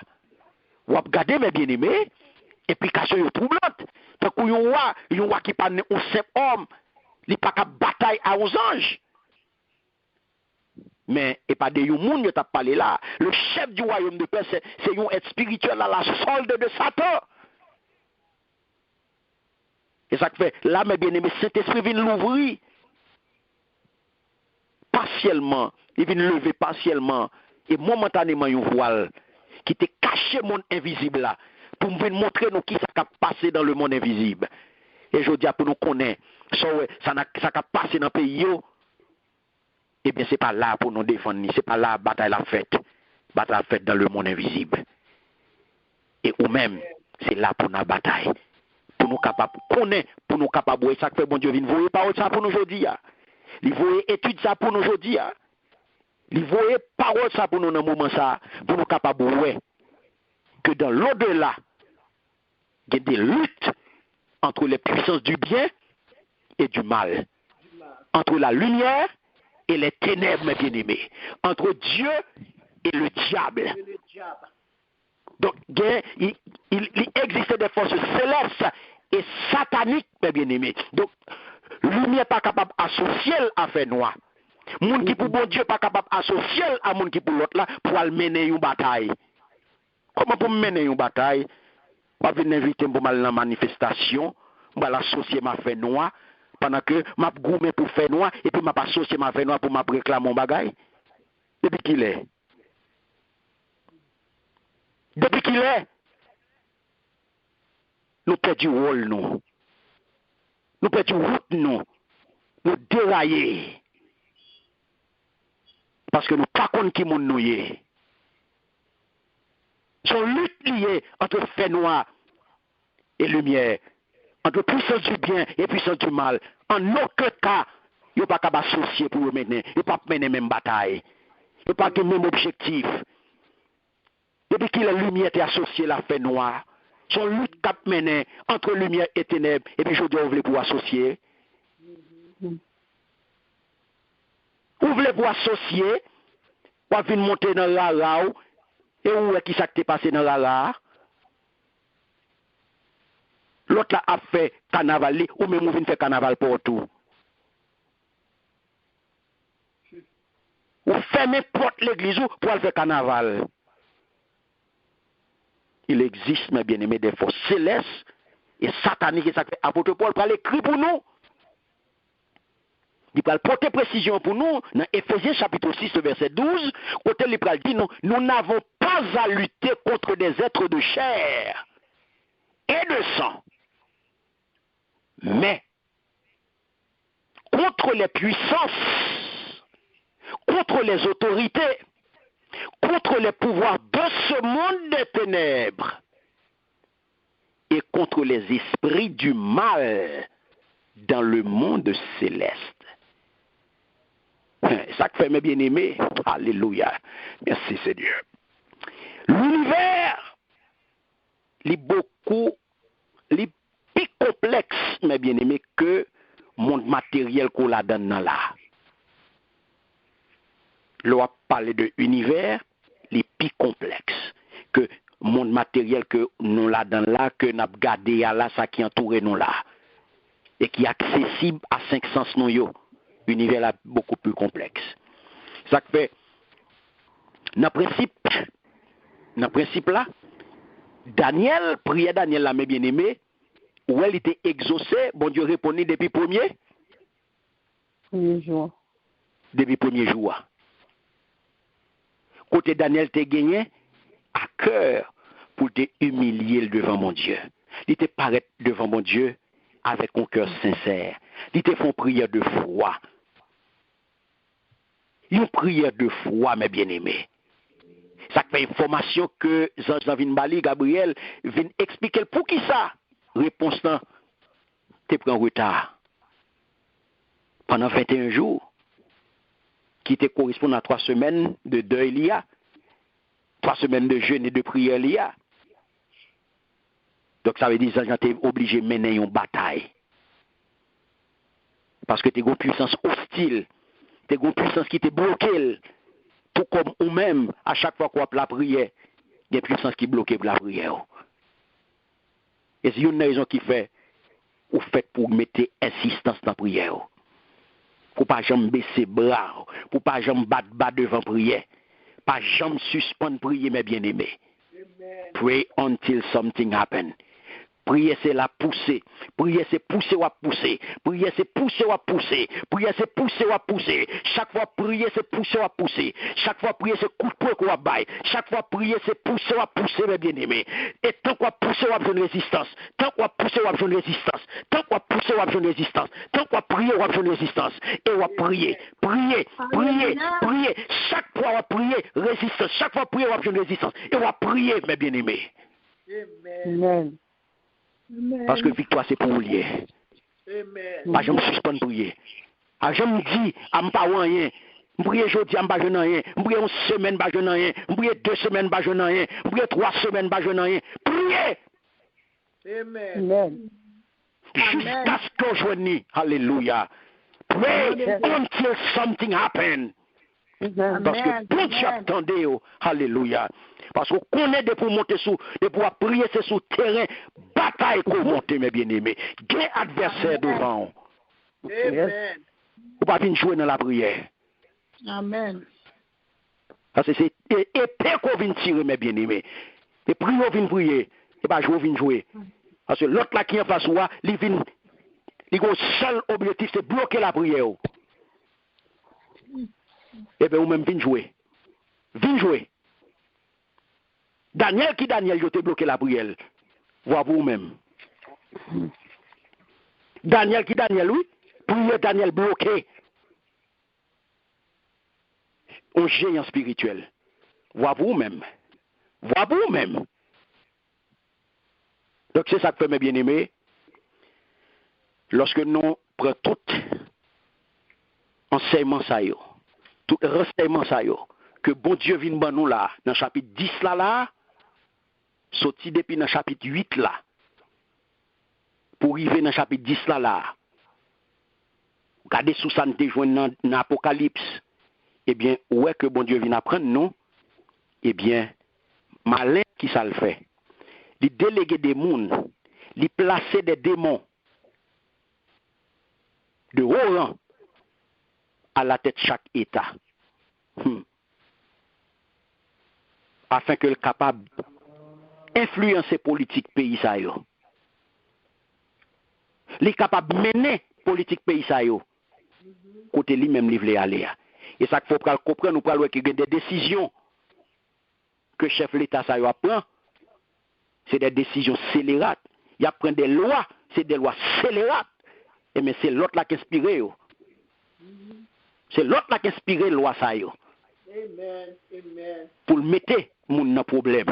ou regarder mes bien-aimés, et puis question est troublante. Tant qu'on y a qui parle un simple homme, il pas qu'à bataille à 11 anges. Mais et pas de yon qui t'a parlé là. Le chef du royaume de paix, c'est un être spirituel à la solde de Satan. Et ça fait là, mes bien-aimés, cet esprit vient l'ouvrir partiellement, il vient lever partiellement et momentanément un voile qui te caché le monde invisible là pour nous montrer nous qui ça a passé dans le monde invisible. Et je dis pour nous connaître ça a passé dans le pays. Eh bien, ce n'est pas là pour nous défendre, ce n'est pas là la bataille la fête dans le monde invisible. Et ou même, c'est là pour notre bataille. Pour nous capables de connaître, pour nous capables de ça que fait bon Dieu vient voyer parole ça pour nous aujourd'hui. Il voyer étude ça pour nous aujourd'hui. Il voyer parole ça pour nous dans le moment ça, pour nous capables de voir que dans l'au-delà, il y a des luttes entre les puissances du bien et du mal. Entre la lumière et les ténèbres, mes bien-aimés. Entre Dieu et le diable. Donc, il existe des forces célestes et sataniques, mes bien-aimés. Donc, lumière n'est pas capable d'associer à faire noir. Moun qui pour bon Dieu pas capable d'associer à moun qui pour l'autre là pour aller mener une bataille. Comment pour mener une bataille? On va venir inviter pour mal dans la manifestation, on va l'associer à faire noir. pendant que m'a goumé pour faire noir et puis m'a pas associé m'a fait noir pour m'a réclamer mon bagage. Depuis qu'il est. Depuis qu'il est. Nous perdons rôle nous. Nous perdons route nous. Nous dérailler. Parce que nous pas connaissons qui monde nous est. Son lutte liée entre fait noir et lumière, entre puissance du bien et puissance du mal. En aucun cas, il n'y a pas qu'à associer pour mener, il n'y a pas mener même bataille, il n'y a pas que même objectif. Depuis que la lumière est associée à la fait noire, son lutte qu'a mené entre lumière et ténèbres, et puis je dis, vous voulez pour associer. Vous voulez pour associer, vous venir monter dans la rao, et où est qui s'est passé dans la rao? L'autre là a fait carnaval, ou même vous venez faire carnaval pour tout. Ou fermez porte l'église pour aller faire carnaval. Il existe, mes bien-aimés, des forces célestes et sataniques, et ça fait apôtre Paul pour l'écrire pour nous. Il va porter précision pour nous dans Éphésiens chapitre 6, verset 12, côté il va dire nous n'avons pas à lutter contre des êtres de chair et de sang, mais contre les puissances, contre les autorités, contre les pouvoirs de ce monde des ténèbres et contre les esprits du mal dans le monde céleste. Ça que fait mes bien-aimés, alléluia, merci Seigneur. L'univers, il est beaucoup, il est plus complexe, mes bien-aimés, que le monde matériel qu'on la donne là. L'on parle de l'univers, il est plus complexe que le monde matériel que nous la donne là, que nous avons gardé là, ça qui entoure nous là, et qui est accessible à 5 sens nous. L'univers là beaucoup plus complexe. Ça fait, dans le principe là, Daniel, prière Daniel là, mes bien-aimés, où elle était exaucée, bon Dieu répondait depuis premier jour. Depuis premier jour. Côté Daniel te gagné à cœur pour te humilier devant mon Dieu. Il te paraître devant mon Dieu avec un cœur sincère. Il te font prière de foi. Une prière de foi, mes bien-aimés. Ça fait information que Jean-Vin Bali, Gabriel, vient expliquer pour qui ça. Réponse là, tu prends retard. Pendant 21 jours, qui te correspond à 3 semaines de deuil il y a, 3 semaines de jeûne et de prière il y a. Donc ça veut dire que tu es obligé de mener une bataille. Parce que tu as une puissance hostile. Tu as une puissance qui te bloque. Tout comme ou même, à chaque fois qu'on a la prière, il y a une puissance qui bloque la prière. Et c'est une raison qui fait, ou fait pour mettre insistance dans la prière. Pour pas jamais baisser bras, pour pas jamais battre bas devant prière. Pas jamais suspendre prier, mes bien-aimés. Pray until something happen. Prier c'est la pousser. Prier c'est pousser ou à pousser. Prier c'est pousser ou à pousser. Prier c'est pousser ou à pousser. Chaque fois prier c'est pousser ou à pousser. Chaque fois prier c'est coup de poing qu'on va bailler. Chaque fois prier c'est pousser ou à pousser, mes bien-aimés. Et tant qu'on pousser ou à besoin de résistance. Tant qu'on pousser ou à besoin de résistance. Tant qu'on pousser ou à besoin de résistance. Tant qu'on prier ou à besoin de résistance. Et on va prier. Prier. Prier. Prier. Chaque fois on va prier résistance. Chaque fois prier on va besoin de résistance. Et on va prier, mes bien-aimés. Amen. Parce que victoire, c'est pour vous lier. Pas jamais suspendre prier. Pas jamais dit, à ne pas rien. Je prie aujourd'hui, je ne pas rien. Je prie une semaine, je ne rien. Je prie 2 semaines, je ne rien. Je prie 3 semaines, je ne rien. Priez. Amen. Jusqu'à ce que je joigne. Alléluia. Pray until something happen. Parce que pour Dieu attendez, alléluia. Parce qu'on connaît de pour monter sous, de pouvoir prier, c'est sous terrain, bataille pour monter, mes bien-aimés. Quel adversaire devant. Amen. Ou pas venir jouer dans la prière. Amen. Parce que c'est épée qu'on vient tirer, mes bien-aimés. Et prier, on vient prier. Et pas jouer, on vient jouer. Parce que l'autre là qui est en face, il Le seul objectif, c'est bloquer la prière. Et bien, vous-même, venez jouer. Venez jouer. Daniel, je t'ai bloqué la prière. Voir vous-même. Daniel, oui. Prière Daniel bloqué. Un géant spirituel. Voir vous-même. Voir vous-même. Donc, c'est ça que fait mes bien-aimés. Lorsque nous prenons tout enseignement ça yo, tout renseignement ça yo, que bon Dieu vient ban nous là, dans le chapitre 10 là, sorti depuis dans le chapitre 8 là, pour arriver dans le chapitre 10 là, regardez sous ça nous joindre dans l'Apocalypse, eh bien, où est que bon Dieu vient apprendre nous, eh bien, malin qui ça le fait, il déléguer des mondes, il placer des démons de haut rang à la tête de chaque État. Afin que le capable d'influencer politique pays ça yo. Les capable mener politique pays ça yo. Côté lui même livrer aller. Et ça qu'il faut comprendre, nous parlons qu'il y a des décisions que chef l'État ça yo prend. C'est des décisions scélérates. Il prend des lois, c'est des lois scélérates. Et mais c'est l'autre là qui inspire yo. C'est l'autre là qui inspire la loi ça yo. Amen. Amen. Pour le mettre moun nan problème.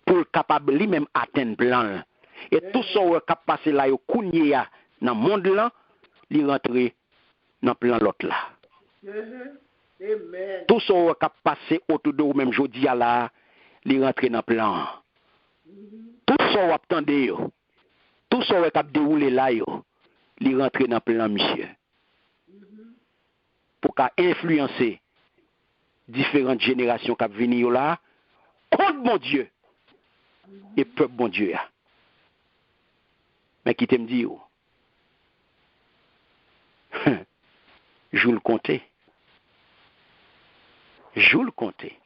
Pour le capable lui-même atteindre plan. Et tout ça qui passe là yo kounye ya dans monde là, li rentre dans plan l'autre là. Amen. Tout ça qui passe autour de vous même jodi là, li rentre dans plan. Tout ça attendez yo. Tout ça qui déroulé là yo, li rentre dans plan monsieur. Pour qu'à influencer différentes générations qui viennent là, contre mon Dieu et peuple bon Dieu. Mais qui t'aime dire, je le compter. Je le compter.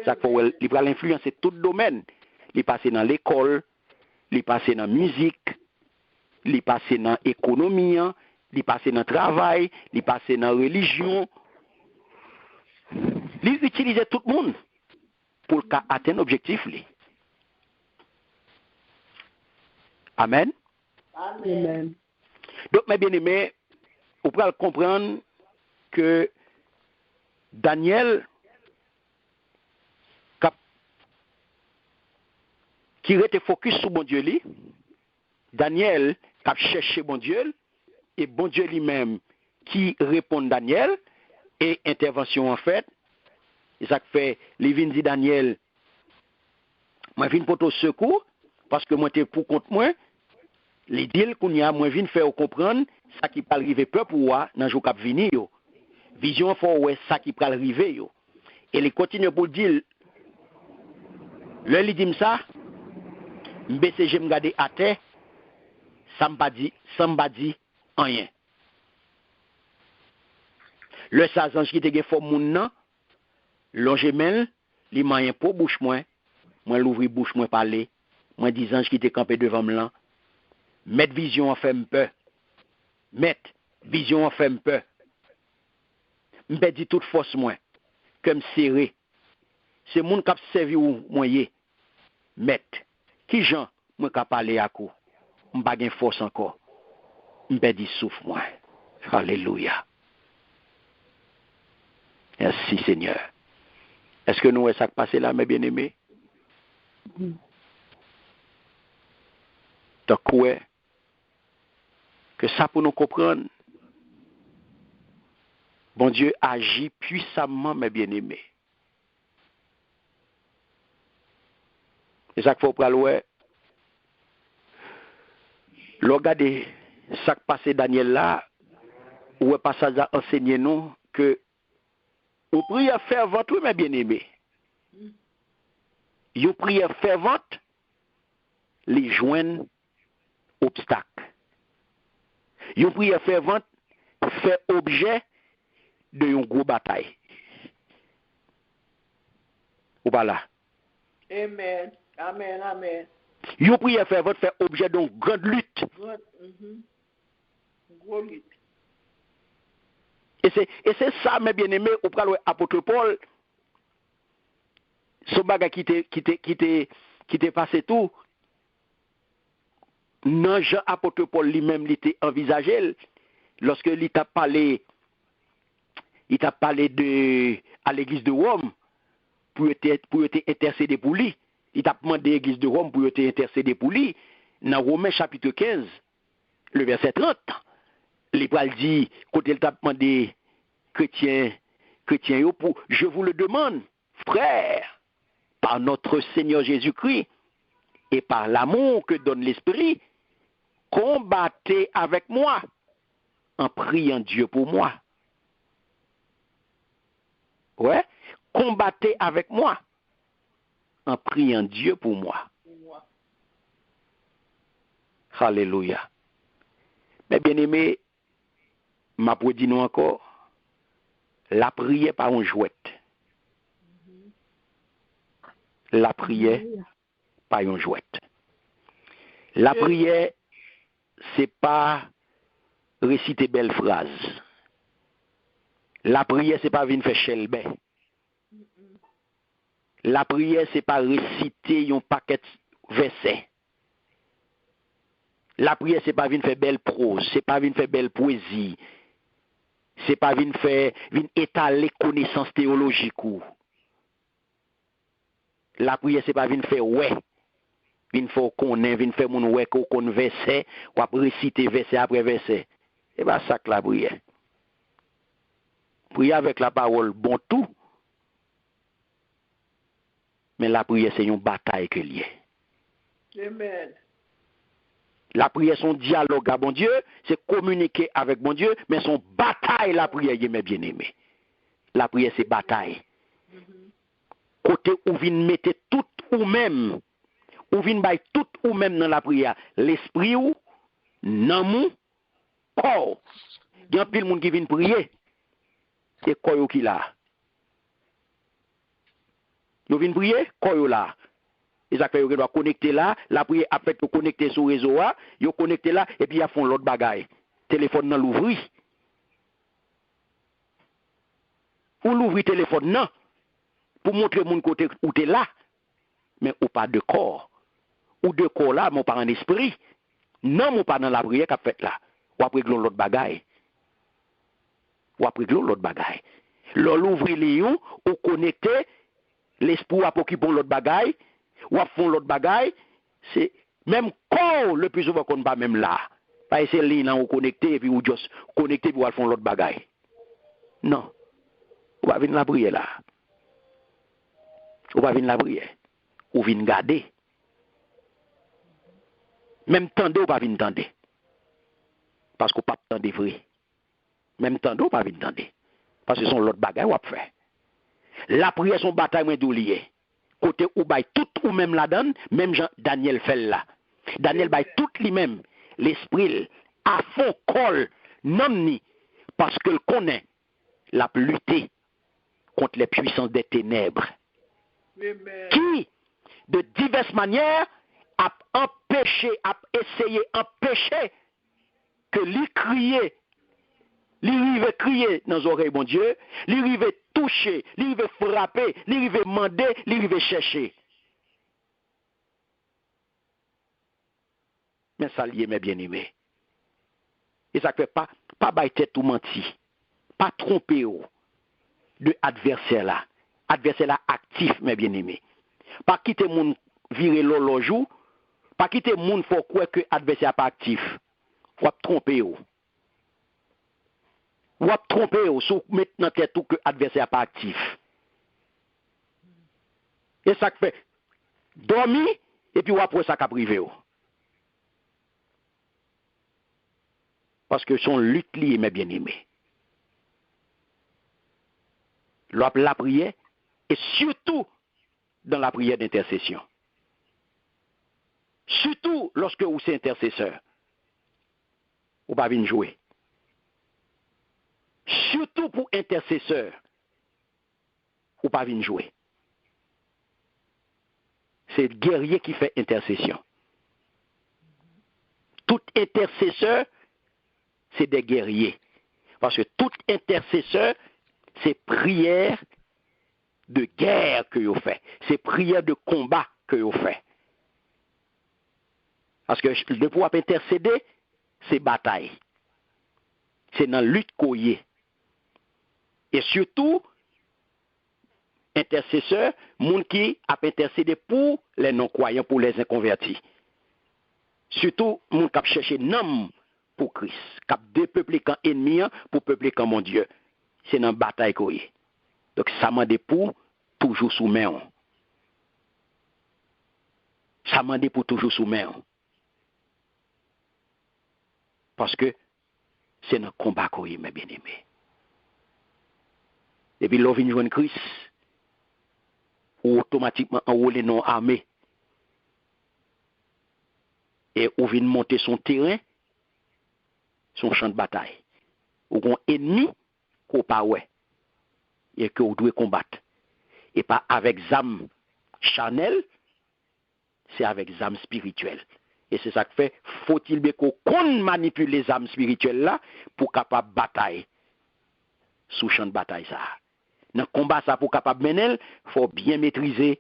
Ça fait il va influencer tout domaine. Il passe dans l'école, il passe dans la musique, il passe dans l'économie, il passe dans le travail, il passe dans la religion. Il utilise tout le monde pour atteindre l'objectif. Amen. Amen. Donc, mes bien-aimés, vous pouvez comprendre que Daniel, qui était focus sur bon Dieu, Daniel, qui a cherché bon Dieu, et bon Dieu lui-même qui répond Daniel, et intervention en fait, et ça fait, les vins dit Daniel, moi je viens pour ton secours, parce que moi t'es pour contre moi, les deals qu'on y a, moi je viens faire comprendre, ça qui peut arriver peuple ou dans le jour qui va venir, vision fort ouais, ça qui peut arriver, et il continue pour dire, il dit ça, m'baisse je me garder à terre, ça m'a dit rien. Le sazange qui te fait moun nan, longe men, li mayen pour bouche moi l'ouvri bouche moi parler, moi dis ange qui te campé devant moi, mettre vision en fait peur. Mettre vision en fait peur. M'pe dit toute force moi, comme serré. C'est moun k'ap servi ou moyen. Mettre qui Jean moi k'ap parler à ko. M'pa gen force encore. M'pe dit souffle moi. Alléluia. Merci Seigneur. Est-ce que nous est ça qui passe là, mes bien-aimés? Donc, ouais, que ça pour nous comprendre, bon Dieu agit puissamment, mes bien-aimés. C'est ça qu'il faut prendre, ouais. Regardez ça qui passe Daniel là, où est passage à enseigner nous que une prière fervente, oui, mes bien-aimés. Une prière fervente, les joignent obstacle. Une prière fervente fait objet de une grosse bataille. Ou pas là? Amen. Amen. Amen. Une prière fervente fait objet d'une grande lutte. Gros lutte. Et c'est ça, mes bien-aimés, au pral apôtre Paul, ce bagage qui t'est passé tout, non, Jean apôtre Paul lui-même l'était envisagé, lorsque il t'a parlé à l'église de Rome, pour être intercédé pour lui. Il t'a demandé à l'église de Rome pour être intercédé pour lui. Dans Romains chapitre 15, le verset 30, l'Hébreu dit, quand il t'a demandé chrétien, je vous le demande, frère, par notre Seigneur Jésus-Christ et par l'amour que donne l'Esprit, combattez avec moi en priant Dieu pour moi. Ouais, combattez avec moi en priant Dieu pour moi. Alléluia. Mais bien aimé, m'a dit nous encore, la prière pas une jouette. La prière pas une jouette. La prière, c'est pas réciter belles phrases. La prière, c'est pas venir faire chelbé. La prière, c'est pas réciter un paquet de versets. La prière, c'est pas venir faire belle prose, c'est pas venir faire belle poésie. C'est pas venir étaler connaissances théologiques. La prière, c'est pas venir faire ouais. Venir faire connaître, venir faire mon ouais qu'on verset, ou après réciter verset après verset. C'est pas ça que la prière. Prier avec la parole, bon tout. Mais la prière, c'est une bataille que lié. Amen. La prière, son dialogue à bon Dieu, c'est communiquer avec bon Dieu, mais son bataille, la prière, mes bien-aimés. La prière, c'est bataille. Côté où vient mettre tout ou même, où vient bailler tout ou même dans la prière, l'esprit ou, nan mou, corps. Il y a un pile monde qui vient prier, c'est quoi qui là. Vous venez prier, quoi là. Ils doivent connecter là, la prière a fait connecter sur le réseau, ils connecter là, et puis ils font l'autre bagaille. Téléphone dans l'ouvrir. Ou l'ouvrir téléphone non, pour montrer mon côté où tu es là, mais ou pas de corps. Ou de corps là, mais pas en esprit. Non, mais pas dans la prière qu'a fait là. Ou après l'autre bagaille. Ou après l'autre bagaille. L'ouvrir les yeux, ou connecter, l'esprit pour occuper l'autre bagaille. Ou à fond l'autre bagaille, c'est même corps le plus souvent qu'on ne pas même là. Pas essayer de là ou connecter et puis ou juste connecter pour faire l'autre bagaille. Non. Ou pas venir la prière là. Ou pas venir la prière. Ou venir garder. Même tendre ou pas venir tendre. Parce qu'on pas tendre vrai. Même tendre ou pas venir tendre. Parce que son l'autre bagaille ou à faire. La prière son bataille moins doulier. Côté ou bail tout ou même la donne, même Jean Daniel fait là. Daniel bail tout lui-même, l'esprit à fond col non ni parce qu'il connaît la lutter contre les puissances des ténèbres. Amen. Qui de diverses manières a empêché, a essayé empêcher que lui crier, lui rive crier dans les oreilles bon Dieu, lui rive toucher, lui rive frapper, lui rive demander, lui rive chercher. Mais ça lié mes bien-aimés. Et ça fait pas bailler tête ou menti, pas tromper de adversaire là. Adversaire là actif mes bien-aimés. Pas quitter moun virer l'horloge, pas quitter moun faut quoi que adversaire pas actif. Ou tromper ou tromper ou sous mettre dans tête tout que adversaire pas actif. Et ça fait dormir et puis ou après ça qu'a privé ou. Parce que son lutte liée mes bien-aimés. La prière et surtout dans la prière d'intercession. Surtout lorsque vous êtes intercesseur. Vous ne pouvez pas jouer. Surtout pour intercesseur. Vous ne pouvez pas jouer. C'est le guerrier qui fait intercession. tout intercesseur, c'est des guerriers. Parce que tout intercesseur, c'est prière de guerre que vous faites. C'est prière de combat que vous faites. Parce que le pouvoir intercéder, c'est bataille. C'est dans la lutte qu'on y est. Et surtout, intercesseur, monde qui a intercédé pour les non-croyants, pour les inconvertis. Surtout, monde qui a cherché nom pour Christ, qui a dépeupler quand ennemi pour peupler quand mon Dieu. C'est dans la bataille qu'on y est. Donc, ça m'a dit pour toujours sous main. Ça m'a dit pour toujours sous main. Parce que c'est dans le combat qu'on y est, mes bien-aimés. Et puis, l'on vient de Christ, ou automatiquement enrôler non armé. Et on vient monter son terrain, son champ de bataille. Ou un ennemi qu'on pas ouais. Et que vous devez combattre. Et pas avec zame charnel, c'est avec zame spirituelle. Et c'est ça que fait, faut-il bien qu'on manipule les âmes spirituelles là pour capable bataille sous champ de bataille ça. Dans le combat ça pour capable mener, faut bien maîtriser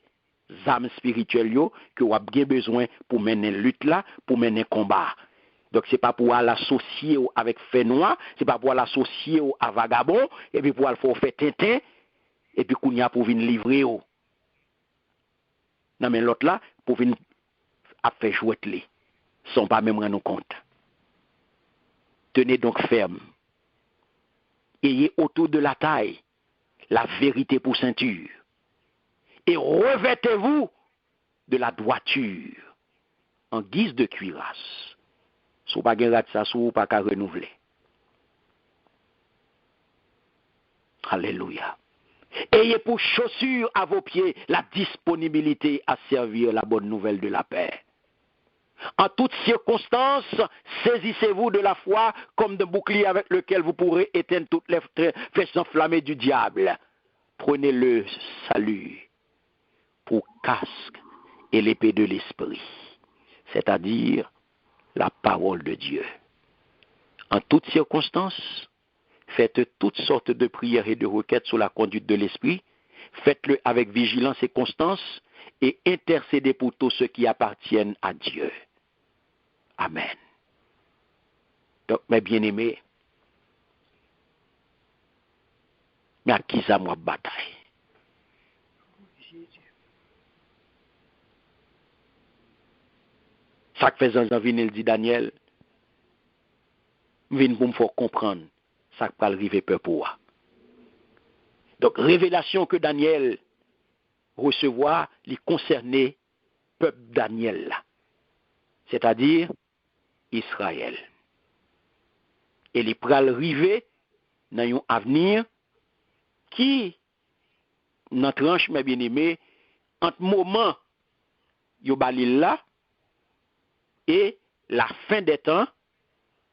les âmes spirituelles yo que vous avez bien besoin pour mener lutte là, pour mener combat. Donc c'est pas pour l'associer avec fait noir, c'est pas pour l'associer à vagabond et puis pour le faire tintin et puis qu'on y a pour venir livrer. Non mais l'autre là pour venir a fait jouer les sont pas même rendre compte. Tenez donc ferme. Ayez autour de la taille la vérité pour ceinture. Et revêtez-vous de la droiture en guise de cuirasse. Si vous n'avez pas de ça, vous pas qu'à renouveler. Alléluia. Ayez pour chaussure à vos pieds la disponibilité à servir la bonne nouvelle de la paix. En toutes circonstances, saisissez-vous de la foi comme d'un bouclier avec lequel vous pourrez éteindre toutes les flèches enflammées du diable. Prenez le salut pour casque et l'épée de l'esprit, c'est-à-dire la parole de Dieu. En toutes circonstances, faites toutes sortes de prières et de requêtes sous la conduite de l'esprit. Faites-le avec vigilance et constance et intercédez pour tous ceux qui appartiennent à Dieu. Amen. Donc, mes bien-aimés, mais à qui ça moi bataille? Ça que fait Jean il dit Daniel, vient pour me faire comprendre ça que va arriver peur pour moi. Donc, révélation que Daniel recevoir, les concerner peuple Daniel là. C'est-à-dire Israël. Et les pral river dans un avenir qui, dans tranche, mes bien-aimés, entre moment yo balil là et la fin des temps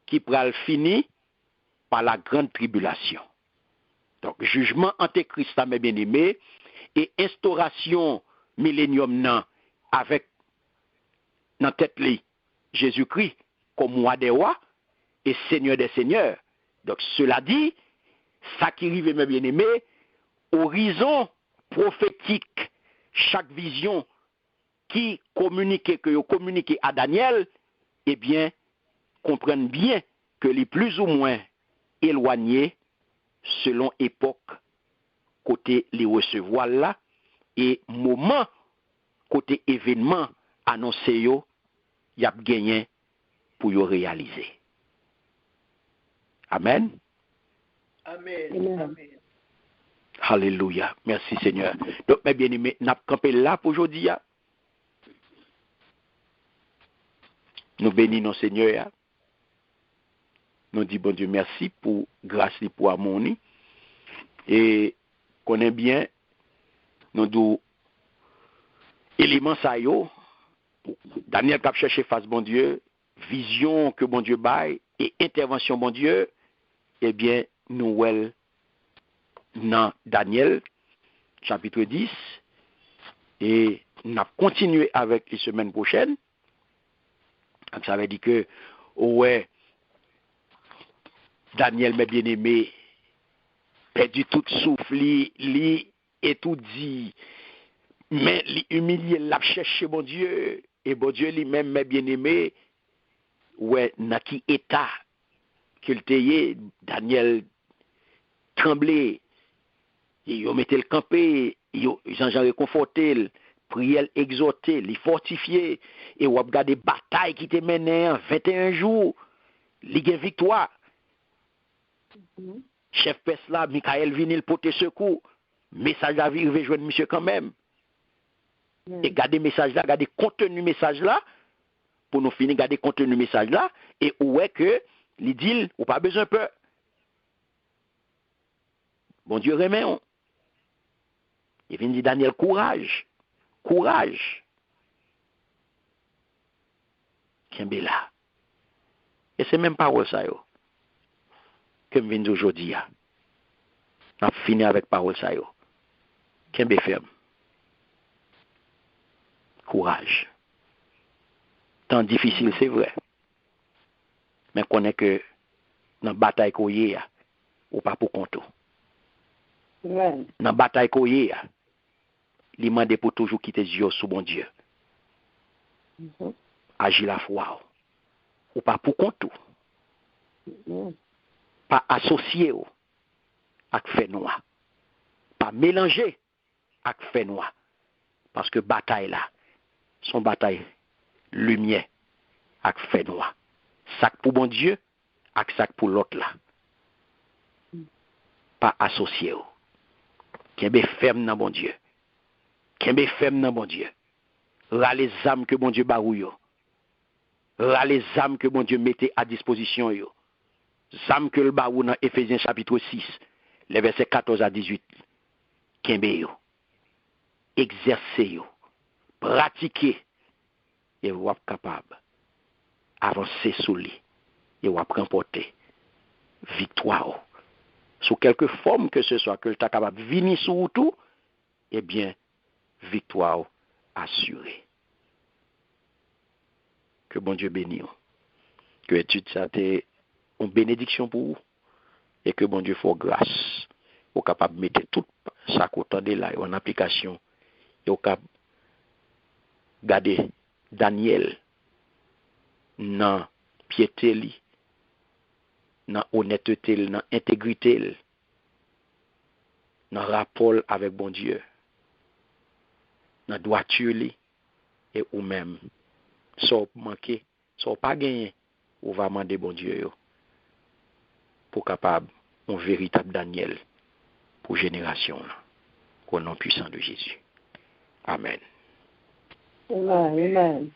qui pral fini par la grande tribulation. Donc, jugement antéchrist, mes bien-aimés, et instauration millénium nan avec dans tête li Jésus-Christ comme roi des rois et seigneur des seigneurs. Donc cela dit, ça qui arrive mes bien-aimés, horizon prophétique, chaque vision qui communique à Daniel, eh bien comprennent bien que les plus ou moins éloignés selon époque côté les recevoir là et moment côté événement annoncé yo y a gagné pour yo réaliser. Amen. Amen. Amen. Amen. Alléluia. Merci Seigneur. Donc mes bien-aimés, n'a campé là pour aujourd'hui. Nous bénissons Seigneur. Nous disons bon Dieu merci pour grâce et pour amour. Et connaît bien nous dou éléments ça yo Daniel cap chercher face bon Dieu, vision que bon Dieu baille et intervention bon Dieu, eh bien nous dans Daniel chapitre 10 et nous continuer avec les semaines prochaines. Ça veut dire que ouais, Daniel, mes bien-aimés, perdu tout souffle, li étourdi, mais li humilié, l'a cherché mon Dieu, et bon Dieu lui-même, mes bien-aimés, ouais, dans qui état qu'il t'ayait, Daniel tremblé, il mettait le campé, Jean-Jean réconforté, prière exhorté, les fortifié, et on a regardé bataille qui te menée en 21 jours, ligue victoire. Chef pes là, Michael Vinil porte secours, message la vie rejoindre monsieur quand même. Et gardez message là, gardez contenu message là, pour nous finir, gardez contenu message là, et où est que, il dit, ou pas besoin peur. Bon Dieu remet on. Il vient dire Daniel, courage. Courage. Kembe là. Et c'est même parole ça yo. Que me vient d'aujourd'hui. On a fini avec parole ça yo. Kembe ferme. Courage. Temps difficile, c'est vrai. Mais connaît que dans la bataille qu'on y a, ou pas pour compte. Dans la bataille qu'on y a, il demande pour toujours quitter Dieu sous bon Dieu. Agir la foi. Ou pas pour compte. Pas associé avec fait noir. Pas mélanger avec fait noir. Parce que bataille là, son bataille lumière avec fait noir. Sac pour bon Dieu, avec sac pour l'autre là. Pas associé. Kembe ferme dans bon Dieu. Kembe ferme dans bon Dieu. Ra les âmes que bon Dieu barou yo. Ra les âmes que bon Dieu mettait à disposition yo. Âmes que le barou dans Éphésiens chapitre 6, les versets 14 à 18. Kembe yo. Exercer yo. Pratiquer. Et vous êtes capable avancer sous lui. Et vous êtes remporter victoire. Sous quelque forme que ce soit, que le ta capable de venir sur tout, eh bien, victoire assurée. Que bon Dieu bénisse. Que l'étude ça été une bénédiction pour vous. Et que bon Dieu fasse grâce. Vous capable de mettre tout ça qu'autant de là en application. Et vous capable de garder Daniel dans piété, dans honnêteté, dans intégrité, dans rapport avec bon Dieu, dans droiture et ou même sans manquer, sans pas gagner, ou va demander bon Dieu pour capable un véritable Daniel pour génération au nom puissant de Jésus. Amen. Amen.